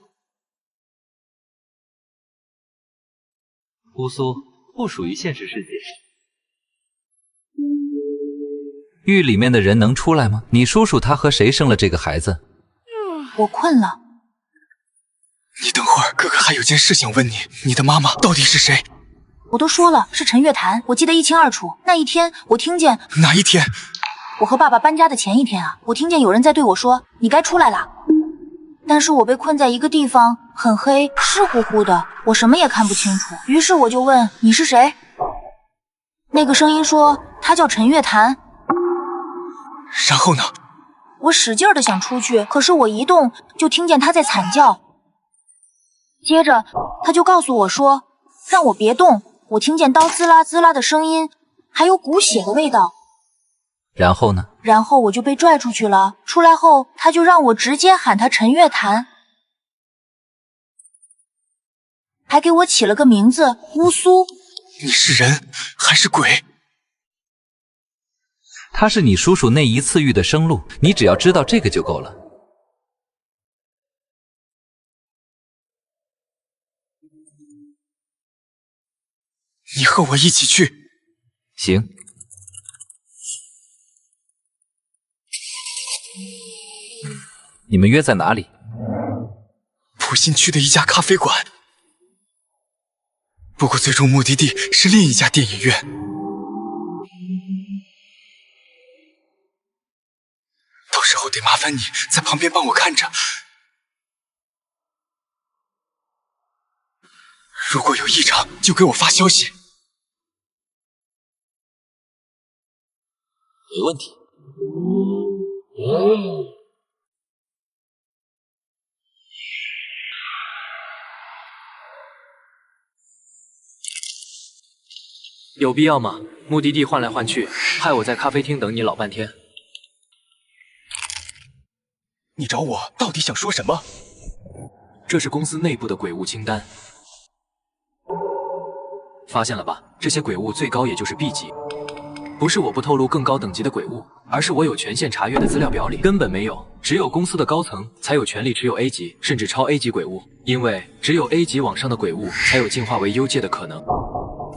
乌苏不属于现实世界。狱里面的人能出来吗？你叔叔他和谁生了这个孩子？我困了。你等会儿，哥哥还有件事想问你，你的妈妈到底是谁？我都说了，是陈月潭，我记得一清二楚。那一天，我听见……哪一天？我和爸爸搬家的前一天啊，我听见有人在对我说：“你该出来了。”但是我被困在一个地方，很黑，湿乎乎的，我什么也看不清楚。于是我就问：“你是谁？”那个声音说：“他叫陈月潭。”然后呢？我使劲的想出去，可是我一动就听见他在惨叫。接着他就告诉我说：“让我别动。”我听见刀滋啦滋啦的声音，还有股血的味道。然后呢？然后我就被拽出去了。出来后，他就让我直接喊他陈月潭，还给我起了个名字乌苏。你是人还是鬼？他是你叔叔那一次狱的生路，你只要知道这个就够了。你和我一起去。行。你们约在哪里？普新区的一家咖啡馆。不过最终目的地是另一家电影院。到时候得麻烦你在旁边帮我看着。如果有异常，就给我发消息。没问题。有必要吗？目的地换来换去，害我在咖啡厅等你老半天。你找我到底想说什么？这是公司内部的鬼物清单，发现了吧？这些鬼物最高也就是 B 级。不是我不透露更高等级的鬼物，而是我有权限查阅的资料表里根本没有。只有公司的高层才有权利持有 A 级甚至超 A 级鬼物，因为只有 A 级往上的鬼物才有进化为幽界的可能。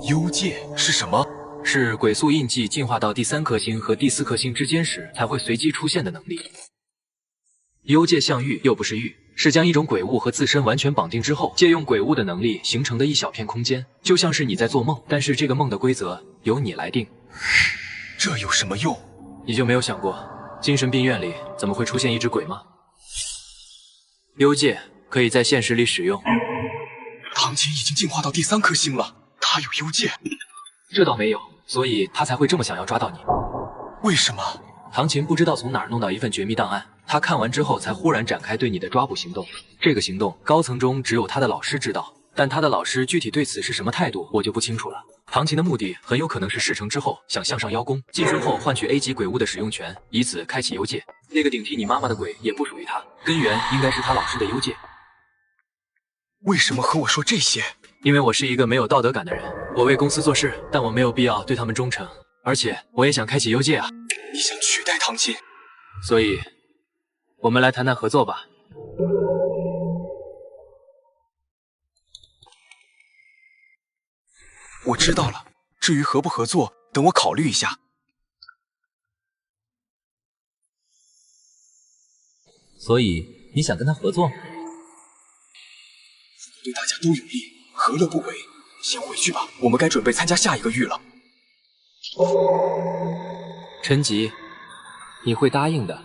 幽界是什么？是鬼宿印记进化到第3颗星和第4颗星之间时才会随机出现的能力。幽界象域又不是域，是将一种鬼物和自身完全绑定之后，借用鬼物的能力形成的一小片空间，就像是你在做梦，但是这个梦的规则由你来定。这有什么用？你就没有想过，精神病院里怎么会出现一只鬼吗？幽界可以在现实里使用。唐琴已经进化到第3颗星了，他有幽界？这倒没有，所以他才会这么想要抓到你。为什么？唐琴不知道从哪儿弄到一份绝密档案，他看完之后才忽然展开对你的抓捕行动。这个行动高层中只有他的老师知道，但他的老师具体对此是什么态度，我就不清楚了。唐琴的目的很有可能是事成之后想向上邀功，晋升后换取 A 级鬼物的使用权，以此开启幽界。那个顶替你妈妈的鬼也不属于他，根源应该是他老师的幽界。为什么和我说这些？因为我是一个没有道德感的人，我为公司做事，但我没有必要对他们忠诚，而且我也想开启幽界啊。你想取代唐琴？所以，我们来谈谈合作吧。我知道了，至于合不合作，等我考虑一下。所以你想跟他合作？对大家都有利，何乐不为？先回去吧，我们该准备参加下一个域了。陈吉，你会答应的。